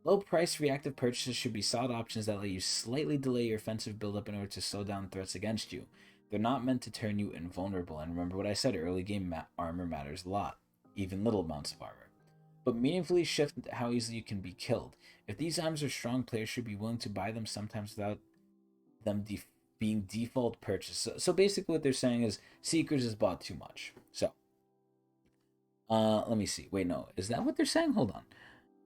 Low price reactive purchases should be solid options that let you slightly delay your offensive buildup in order to slow down threats against you. They're not meant to turn you invulnerable, and remember what I said, early game armor matters a lot, even little amounts of armor. But meaningfully shift how easily you can be killed. If these items are strong, players should be willing to buy them sometimes without them being default purchase. So basically what they're saying is Seekers is bought too much. So, let me see. Wait, no. Is that what they're saying? Hold on.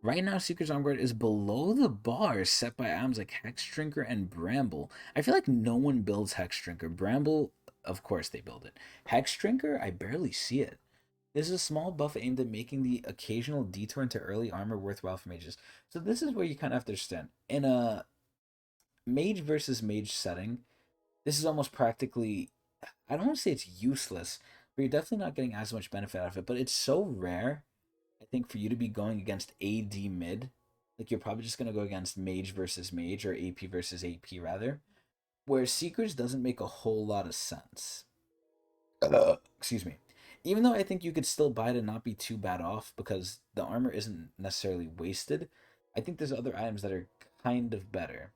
Right now, Seeker's Arm Guard is below the bar set by items like Hex Drinker and Bramble. I feel like no one builds Hex Drinker. Bramble, of course they build it. Hex Drinker, I barely see it. This is a small buff aimed at making the occasional detour into early armor worthwhile for mages. So this is where you kind of have to understand. In a mage versus mage setting, this is almost practically, I don't want to say it's useless, but you're definitely not getting as much benefit out of it. But it's so rare, I think, for you to be going against AD mid. Like, you're probably just going to go against mage versus mage, or AP versus AP, rather. Where Seekers doesn't make a whole lot of sense. Excuse me. Even though I think you could still buy it and not be too bad off, because the armor isn't necessarily wasted, I think there's other items that are kind of better.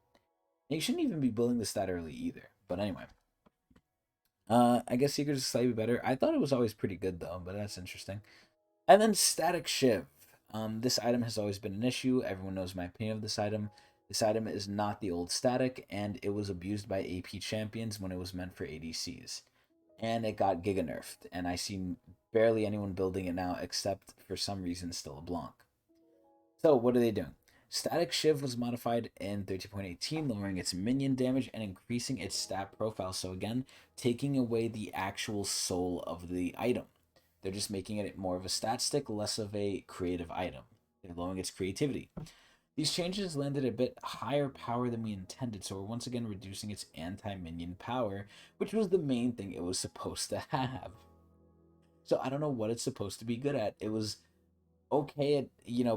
And you shouldn't even be building this that early either. But anyway. I guess Seekers is slightly better. I thought it was always pretty good though, but that's interesting. And then Static Shiv. This item has always been an issue. Everyone knows my opinion of this item. This item is not the old static, and it was abused by AP champions when it was meant for ADCs. And it got giga nerfed, and I see barely anyone building it now except for some reason still a Blanc. So what are they doing? Static Shiv was modified in 13.18, lowering its minion damage and increasing its stat profile. So again, taking away the actual soul of the item. They're just making it more of a stat stick, less of a creative item. They're lowering its creativity. These changes landed a bit higher power than we intended, so we're once again reducing its anti-minion power, which was the main thing it was supposed to have. So I don't know what it's supposed to be good at. It was okay at,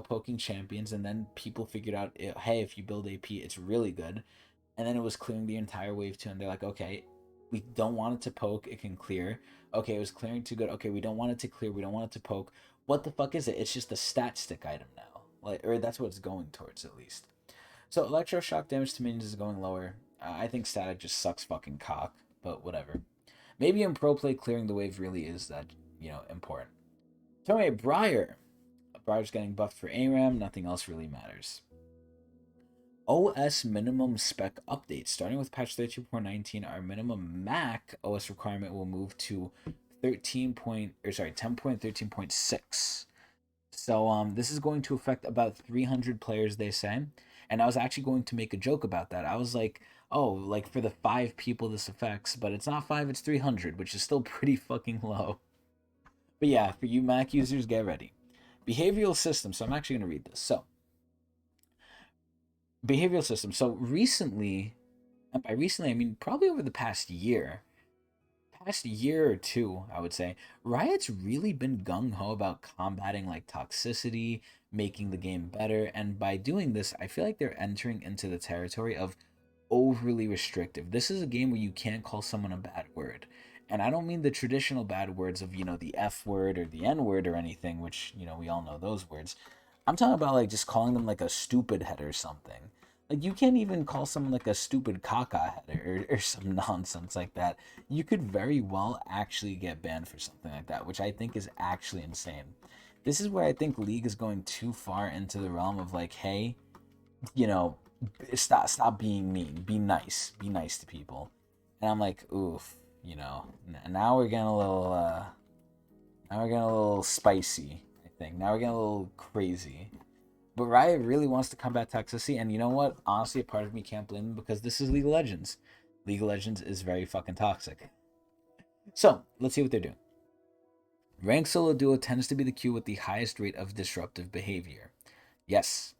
poking champions, and then people figured out, hey, if you build AP, it's really good. And then it was clearing the entire wave too, and they're like, okay, we don't want it to poke, it can clear. Okay, it was clearing too good. Okay, we don't want it to clear, we don't want it to poke. What the fuck is it? It's just a stat stick item now. Like, or that's what it's going towards, at least. So electroshock damage to minions is going lower. I think static just sucks fucking cock, but whatever. Maybe in pro play, clearing the wave really is that, important. Tell me, Briar. Briar's getting buffed for ARAM, nothing else really matters. OS minimum spec update. Starting with patch 13.19, our minimum Mac OS requirement will move to 10.13.6. So this is going to affect about 300 players, they say. And I was actually going to make a joke about that. I was like, oh, like for the 5 people this affects, but it's not 5, it's 300, which is still pretty fucking low. But yeah, for you Mac users, get ready. Behavioral system. So I'm actually going to read this. So behavioral system. So recently, and by recently I mean probably over the past year or two, I would say, Riot's really been gung-ho about combating like toxicity, making the game better, and by doing this, I feel like they're entering into the territory of overly restrictive. This is a game where you can't call someone a bad word. And I don't mean the traditional bad words of, the F word or the N word or anything, which, we all know those words. I'm talking about like just calling them like a stupid head or something. Like you can't even call someone like a stupid caca head or some nonsense like that. You could very well actually get banned for something like that, which I think is actually insane. This is where I think League is going too far into the realm of like, hey, you know, stop being mean. Be nice to people. And I'm like, oof, now we're getting a little now we're getting a little spicy, I think. Now we're getting a little crazy. But Riot really wants to combat toxicity, and you know what? Honestly, a part of me can't blame them because this is League of Legends. League of Legends is very fucking toxic. So, let's see what they're doing. Ranked solo duo tends to be the queue with the highest rate of disruptive behavior. Yes,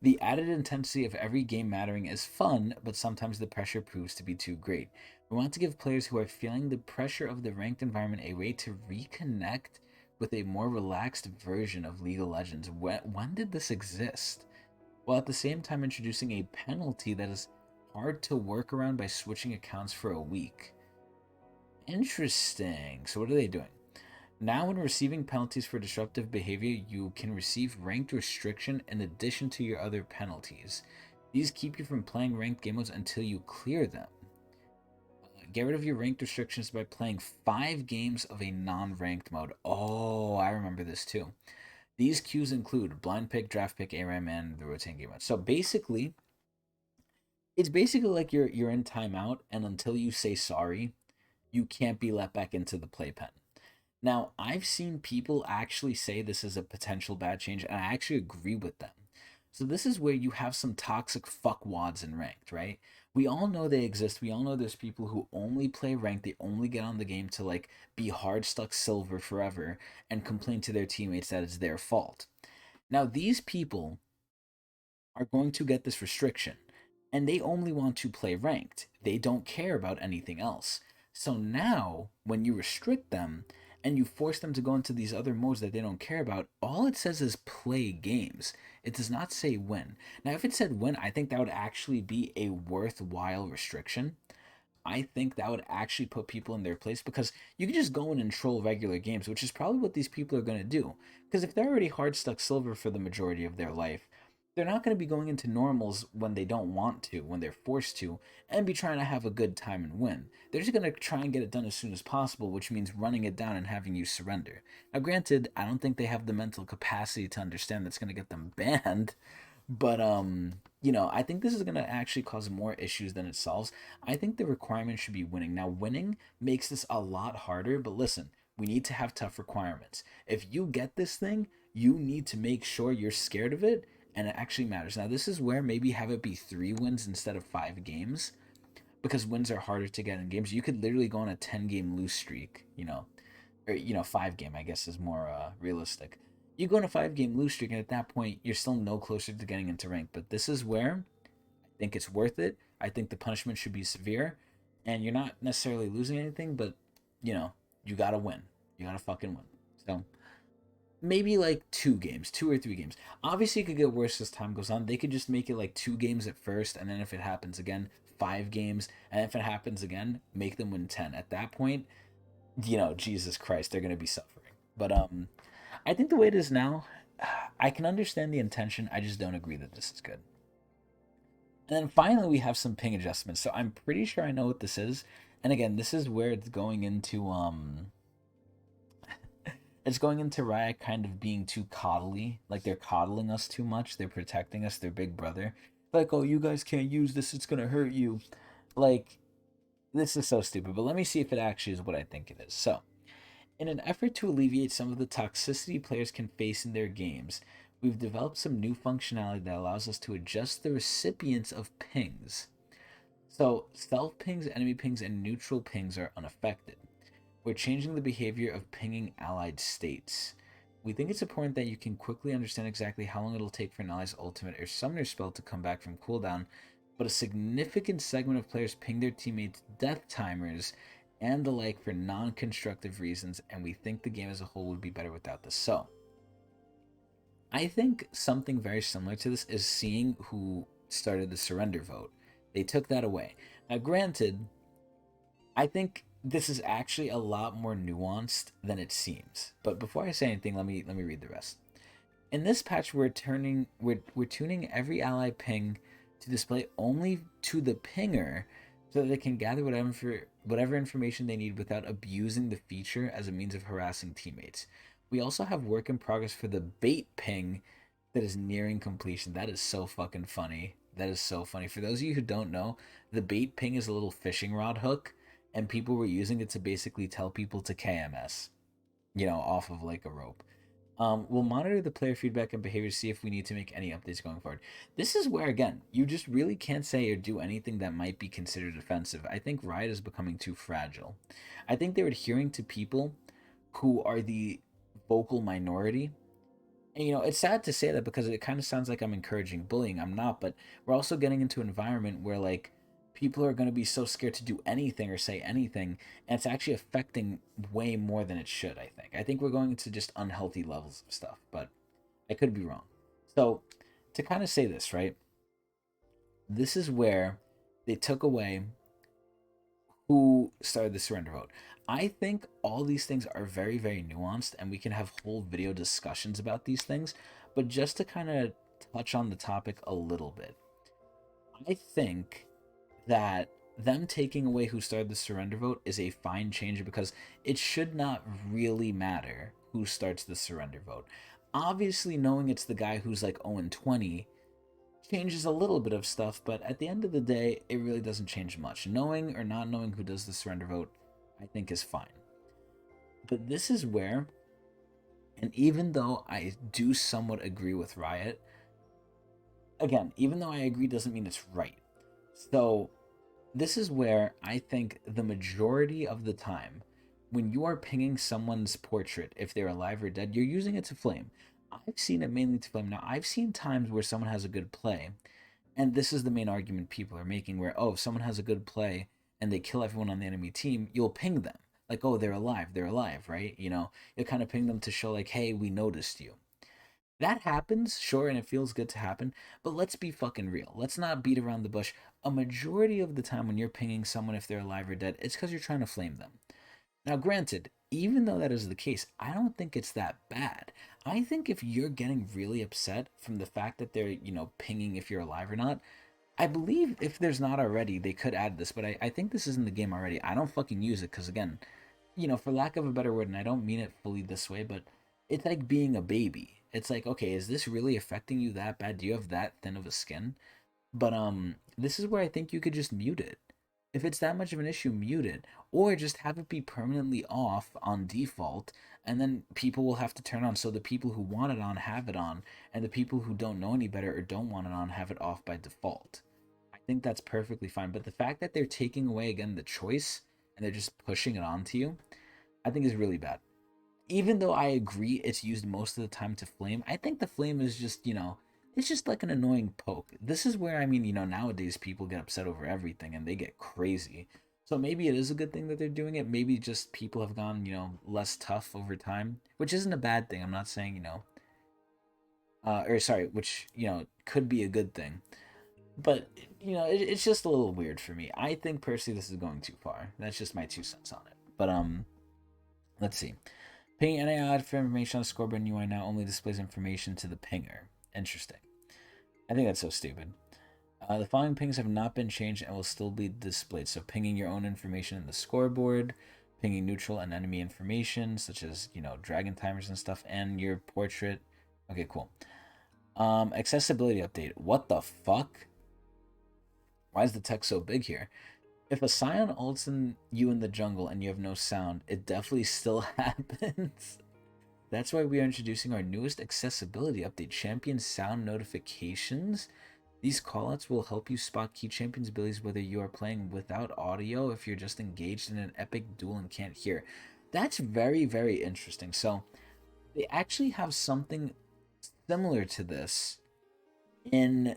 the added intensity of every game mattering is fun, but sometimes the pressure proves to be too great. We want to give players who are feeling the pressure of the ranked environment a way to reconnect with a more relaxed version of League of Legends. When did this exist? While at the same time introducing a penalty that is hard to work around by switching accounts for a week. Interesting. So what are they doing? Now, when receiving penalties for disruptive behavior, you can receive ranked restriction in addition to your other penalties. These keep you from playing ranked game modes until you clear them. Get rid of your ranked restrictions by playing 5 games of a non-ranked mode. Oh, I remember this too. These queues include blind pick, draft pick, ARAM, and the rotating game mode. So basically, it's basically like you're in timeout, and until you say sorry, you can't be let back into the playpen. Now, I've seen people actually say this is a potential bad change, and I actually agree with them. So this is where you have some toxic fuckwads in ranked, right? We all know they exist. We all know there's people who only play ranked. They only get on the game to like be hard stuck silver forever and complain to their teammates that it's their fault. Now, these people are going to get this restriction, and they only want to play ranked. They don't care about anything else. So now, when you restrict them and you force them to go into these other modes that they don't care about, all it says is play games. It does not say win. Now, if it said win, I think that would actually be a worthwhile restriction. I think that would actually put people in their place because you can just go in and troll regular games, which is probably what these people are going to do. Because if they're already hard stuck silver for the majority of their life, they're not going to be going into normals when they don't want to, when they're forced to, and be trying to have a good time and win. They're just going to try and get it done as soon as possible, which means running it down and having you surrender. Now, granted, I don't think they have the mental capacity to understand that's going to get them banned, but I think this is going to actually cause more issues than it solves. I think the requirement should be winning. Now, winning makes this a lot harder, but listen, we need to have tough requirements. If you get this thing, you need to make sure you're scared of it and it actually matters. Now, this is where maybe have it be 3 wins instead of 5 games because wins are harder to get in games. You could literally go on a 10-game lose streak, or 5-game, I guess, is more realistic. You go on a 5-game lose streak, and at that point, you're still no closer to getting into rank. But this is where I think it's worth it. I think the punishment should be severe, and you're not necessarily losing anything, but you gotta win. You gotta fucking win. So maybe like 2 games, 2 or 3 games. Obviously, it could get worse as time goes on. They could just make it like 2 games at first, and then if it happens again, 5 games, and if it happens again, make them win 10. At that point, Jesus Christ, they're gonna be suffering. But I think the way it is now, I can understand the intention. I just don't agree that this is good. And then finally, we have some ping adjustments. So I'm pretty sure I know what this is. And again, this is where it's going into it's going into Riot kind of being too coddly. Like they're coddling us too much. They're protecting us. They're big brother. Like, oh, you guys can't use this. It's gonna hurt you. Like, this is so stupid. But let me see if it actually is what I think it is. So in an effort to alleviate some of the toxicity players can face in their games, we've developed some new functionality that allows us to adjust the recipients of pings. So, self pings, enemy pings, and neutral pings are unaffected. We're changing the behavior of pinging allied states. We think it's important that you can quickly understand exactly how long it'll take for an ally's ultimate or summoner spell to come back from cooldown, but a significant segment of players ping their teammates' death timers and the like for non-constructive reasons, and we think the game as a whole would be better without this. So, I think something very similar to this is seeing who started the surrender vote. They took that away. Now, granted, I think this is actually a lot more nuanced than it seems. But before I say anything, let me read the rest. In this patch, we're tuning every ally ping to display only to the pinger, so that they can gather whatever information they need without abusing the feature as a means of harassing teammates. We also have work in progress for the bait ping that is nearing completion. That is so fucking funny. That is so funny. For those of you who don't know, the bait ping is a little fishing rod hook, and people were using it to basically tell people to KMS, off of like a rope. We'll monitor the player feedback and behavior to see if we need to make any updates going forward. This is where, again, you just really can't say or do anything that might be considered offensive. I think Riot is becoming too fragile. I think they're adhering to people who are the vocal minority. And, it's sad to say that because it kind of sounds like I'm encouraging bullying. I'm not, but we're also getting into an environment where, like, people are going to be so scared to do anything or say anything, and it's actually affecting way more than it should. I think we're going into just unhealthy levels of stuff, but I could be wrong. So to kind of say this, right, this is where they took away who started the surrender vote. I think all these things are very, very nuanced, and we can have whole video discussions about these things, but just to kind of touch on the topic a little bit, I think that them taking away who started the surrender vote is a fine change, because it should not really matter who starts the surrender vote. Obviously, knowing it's the guy who's like 0-20 changes a little bit of stuff, but at the end of the day, it really doesn't change much. Knowing or not knowing who does the surrender vote, I think, is fine. But this is where, and even though I do somewhat agree with Riot, again, even though I agree doesn't mean it's right. So this is where I think the majority of the time, when you are pinging someone's portrait, if they're alive or dead, you're using it to flame. I've seen it mainly to flame. Now, I've seen times where someone has a good play, and this is the main argument people are making, where, oh, if someone has a good play and they kill everyone on the enemy team, you'll ping them. Like, oh, they're alive, right? You'll kind of ping them to show, like, hey, we noticed you. That happens, sure, and it feels good to happen, but let's be fucking real. Let's not beat around the bush. A majority of the time when you're pinging someone, if they're alive or dead, it's because you're trying to flame them. Now, granted, even though that is the case, I don't think it's that bad. I think if you're getting really upset from the fact that they're, pinging if you're alive or not, I believe if there's not already, they could add this, but I think this is in the game already. I don't fucking use it because, again, for lack of a better word, and I don't mean it fully this way, but it's like being a baby. It's like, okay, is this really affecting you that bad? Do you have that thin of a skin? But this is where I think you could just mute it. If it's that much of an issue, mute it, or just have it be permanently off on default, and then people will have to turn on. So the people who want it on have it on, and the people who don't know any better or don't want it on have it off by default. I think that's perfectly fine. But the fact that they're taking away again the choice and they're just pushing it onto you, I think is really bad. Even though I agree it's used most of the time to flame, I think the flame is just, it's just like an annoying poke. This is where, I mean, nowadays people get upset over everything and they get crazy. So maybe it is a good thing that they're doing it. Maybe just people have gone, less tough over time, which isn't a bad thing. I'm not saying, or sorry, which, could be a good thing. But, it's just a little weird for me. I think personally this is going too far. That's just my 2 cents on it. But, let's see. Ping NAI for information on the scoreboard UI now only displays information to the pinger. Interesting. I think that's so stupid. The following pings have not been changed and will still be displayed. So pinging your own information in the scoreboard, pinging neutral and enemy information, such as, dragon timers and stuff, and your portrait. Okay, cool. Accessibility update. What the fuck? Why is the text so big here? If a Scion ults in you in the jungle and you have no sound, it definitely still happens. That's why we are introducing our newest accessibility update, Champion Sound Notifications. These callouts will help you spot key champions' abilities whether you are playing without audio, if you're just engaged in an epic duel and can't hear. That's very, very interesting. So they actually have something similar to this in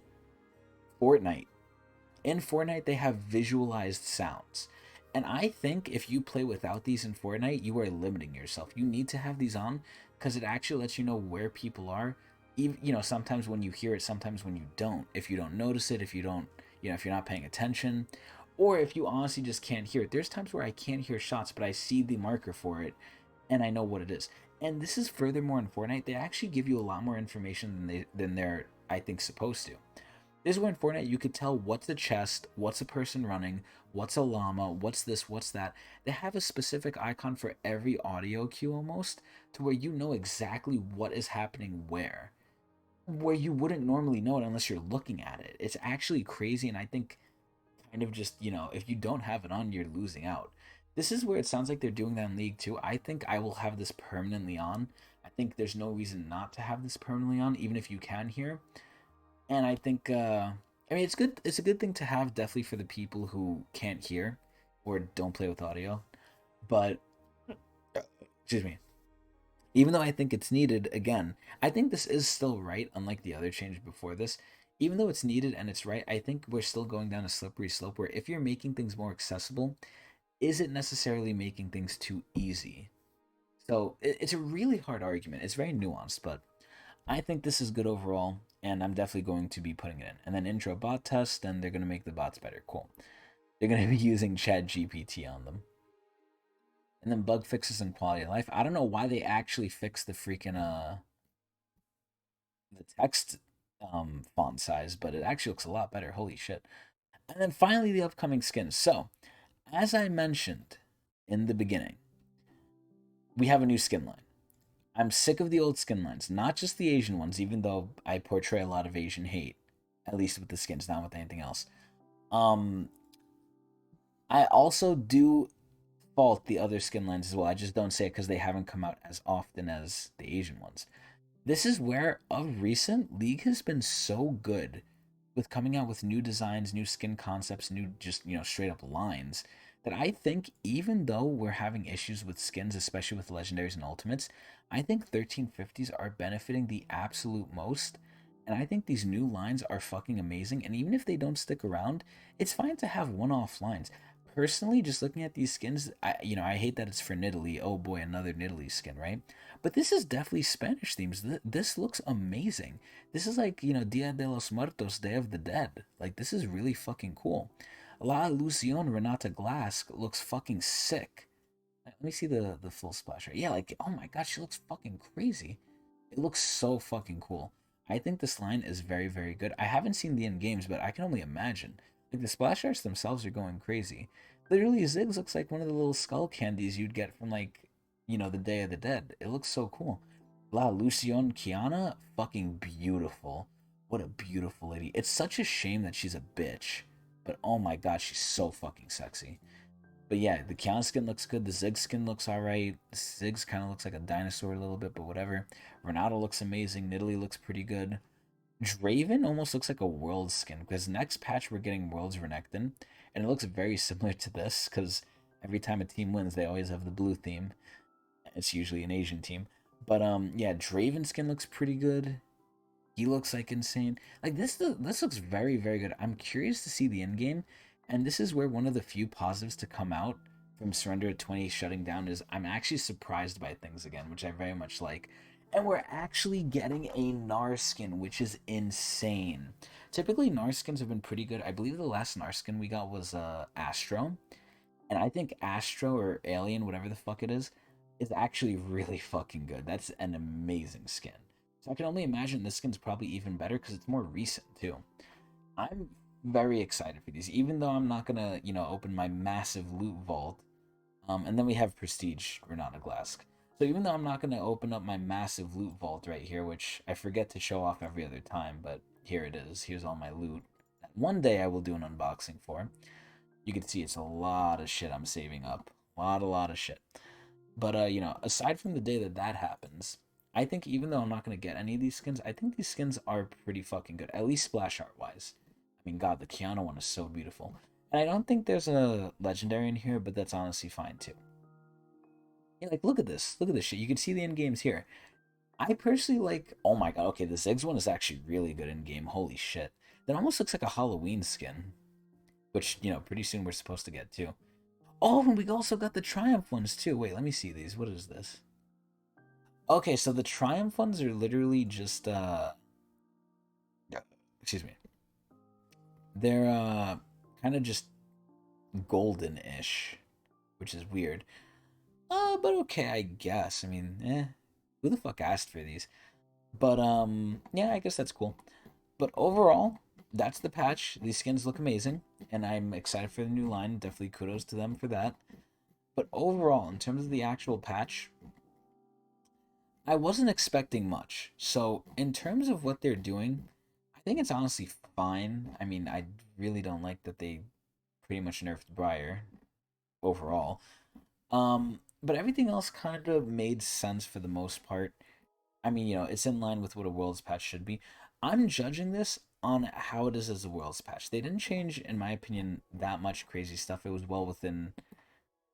Fortnite. In Fortnite, they have visualized sounds. And I think if you play without these in Fortnite, you are limiting yourself. You need to have these on because it actually lets you know where people are. Even, sometimes when you hear it, sometimes when you don't. If you don't notice it, if you don't, if you're not paying attention, or if you honestly just can't hear it. There's times where I can't hear shots, but I see the marker for it, and I know what it is. And this is furthermore in Fortnite, they actually give you a lot more information than they're, I think, supposed to. This is where in Fortnite you could tell what's a chest, what's a person running, what's a llama, what's this, what's that. They have a specific icon for every audio cue almost, to where you know exactly what is happening where you wouldn't normally know it unless you're looking at it. It's actually crazy, and I think kind of just, if you don't have it on, you're losing out. This is where it sounds like they're doing that in League 2. I think I will have this permanently on. I think there's no reason not to have this permanently on, even if you can hear. And I think, it's good. It's a good thing to have, definitely for the people who can't hear or don't play with audio. But, excuse me. Even though I think it's needed, again, I think this is still right, unlike the other change before this. Even though it's needed and it's right, I think we're still going down a slippery slope where if you're making things more accessible, is it necessarily making things too easy? So it's a really hard argument. It's very nuanced, but I think this is good overall, and I'm definitely going to be putting it in. And then intro bot test, and they're going to make the bots better. Cool. They're going to be using Chat GPT on them. And then bug fixes and quality of life. I don't know why they actually fixed the freaking the text font size, but it actually looks a lot better. Holy shit. And then finally the upcoming skins. So, as I mentioned in the beginning, we have a new skin line. I'm sick of the old skin lines, not just the Asian ones, even though I portray a lot of Asian hate, at least with the skins, not with anything else. I also do fault the other skin lines as well. I just don't say it because they haven't come out as often as the Asian ones. This is where, of recent, League has been so good with coming out with new designs, new skin concepts, new just, straight up lines, that I think even though we're having issues with skins, especially with legendaries and ultimates, I think 1350s are benefiting the absolute most. And I think these new lines are fucking amazing. And even if they don't stick around, it's fine to have one-off lines. Personally, just looking at these skins, I hate that it's for Nidalee. Oh boy, another Nidalee skin, right? But this is definitely Spanish themes. This looks amazing. This is like, Dia de los Muertos, Day of the Dead. Like, this is really fucking cool. La Ilusión Renata Glass looks fucking sick. Let me see the full splash right. Yeah, like, oh my god, she looks fucking crazy. It looks so fucking cool. I think this line is very, very good. I haven't seen the end games, but I can only imagine. Like, the splash arts themselves are going crazy. Literally, Ziggs looks like one of the little skull candies you'd get from, like, the Day of the Dead. It looks so cool. La Lucion Kiana, fucking beautiful. What a beautiful lady. It's such a shame that she's a bitch. But oh my god, she's so fucking sexy. But yeah, the Kiana skin looks good. The Ziggs skin looks alright. Ziggs kind of looks like a dinosaur a little bit, but whatever. Renata looks amazing. Nidalee looks pretty good. Draven almost looks like a Worlds skin, because next patch we're getting Worlds Renekton, and it looks very similar to this, because every time a team wins, they always have the blue theme. It's usually an Asian team. But yeah, Draven skin looks pretty good. He looks like insane. Like, this looks very, very good. I'm curious to see the end game, and this is where one of the few positives to come out from Surrender at 20 shutting down is I'm actually surprised by things again, which I very much like. And we're actually getting a Gnar skin, which is insane. Typically, Gnar skins have been pretty good. I believe the last Gnar skin we got was Astro. And I think Astro or Alien, whatever the fuck it is actually really fucking good. That's an amazing skin. So I can only imagine this skin's probably even better because it's more recent too. I'm very excited for these, even though I'm not gonna, open my massive loot vault. And then we have Prestige Renata Glass. So even though I'm not going to open up my massive loot vault right here, which I forget to show off every other time, but here it is. Here's all my loot. One day I will do an unboxing for. You can see it's a lot of shit I'm saving up. A lot of shit. But, aside from the day that happens, I think even though I'm not going to get any of these skins, I think these skins are pretty fucking good. At least splash art-wise. I mean, god, the Kiana one is so beautiful. And I don't think there's a legendary in here, but that's honestly fine too. Yeah, like, look at this shit. You can see the end games here. I personally like, oh my god, okay, the Ziggs one is actually really good in game. Holy shit. That almost looks like a Halloween skin, which, pretty soon we're supposed to get too. Oh, and we also got the Triumph ones too. Wait, let me see these. What is this? Okay, so the Triumph ones are literally just, excuse me. They're kind of just golden-ish, which is weird. But okay, I guess. I mean, who the fuck asked for these? But yeah, I guess that's cool. But overall, that's the patch. These skins look amazing, and I'm excited for the new line. Definitely kudos to them for that. But overall, in terms of the actual patch, I wasn't expecting much. So, in terms of what they're doing, I think it's honestly fine. I mean, I really don't like that they pretty much nerfed Briar overall. But everything else kind of made sense for the most part. I mean, it's in line with what a Worlds patch should be. I'm judging this on how it is as a Worlds patch. They didn't change, in my opinion, that much crazy stuff. It was well within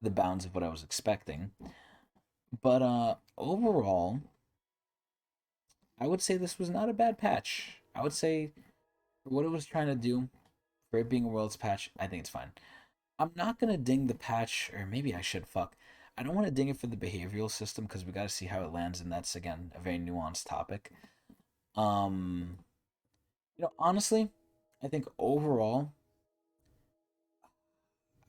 the bounds of what I was expecting. But overall, I would say this was not a bad patch. I would say for what it was trying to do, for it being a Worlds patch, I think it's fine. I'm not gonna ding the patch, or maybe I should. Fuck. I don't want to ding it for the behavioral system because we got to see how it lands, and that's again a very nuanced topic. Um, honestly, I think overall,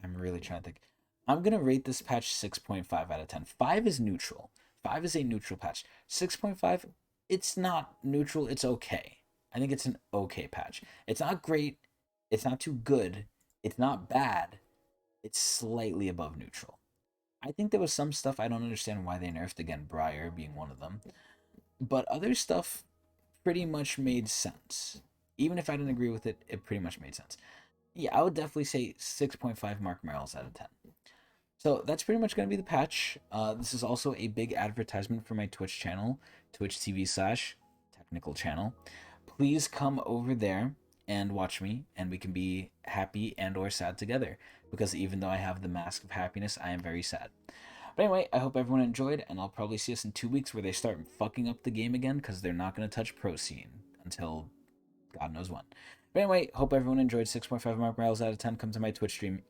I'm really trying to think. I'm gonna rate this patch 6.5 out of 10. 5 is neutral. 5 is a neutral patch. 6.5, it's not neutral. It's okay. I think it's an okay patch. It's not great. It's not too good. It's not bad. It's slightly above neutral. I think there was some stuff I don't understand why they nerfed, again, Briar being one of them. But other stuff pretty much made sense. Even if I didn't agree with it, it pretty much made sense. Yeah, I would definitely say 6.5 Marc Merrills out of 10. So that's pretty much going to be the patch. This is also a big advertisement for my Twitch channel, Twitch TV/Technical channel. Please come over there and watch me, and we can be happy and or sad together. Because even though I have the mask of happiness, I am very sad. But anyway, I hope everyone enjoyed, and I'll probably see us in 2 weeks where they start fucking up the game again because they're not going to touch Pro Scene until God knows when. But anyway, hope everyone enjoyed. 6.5 Marc Merrills out of 10. Come to my Twitch stream.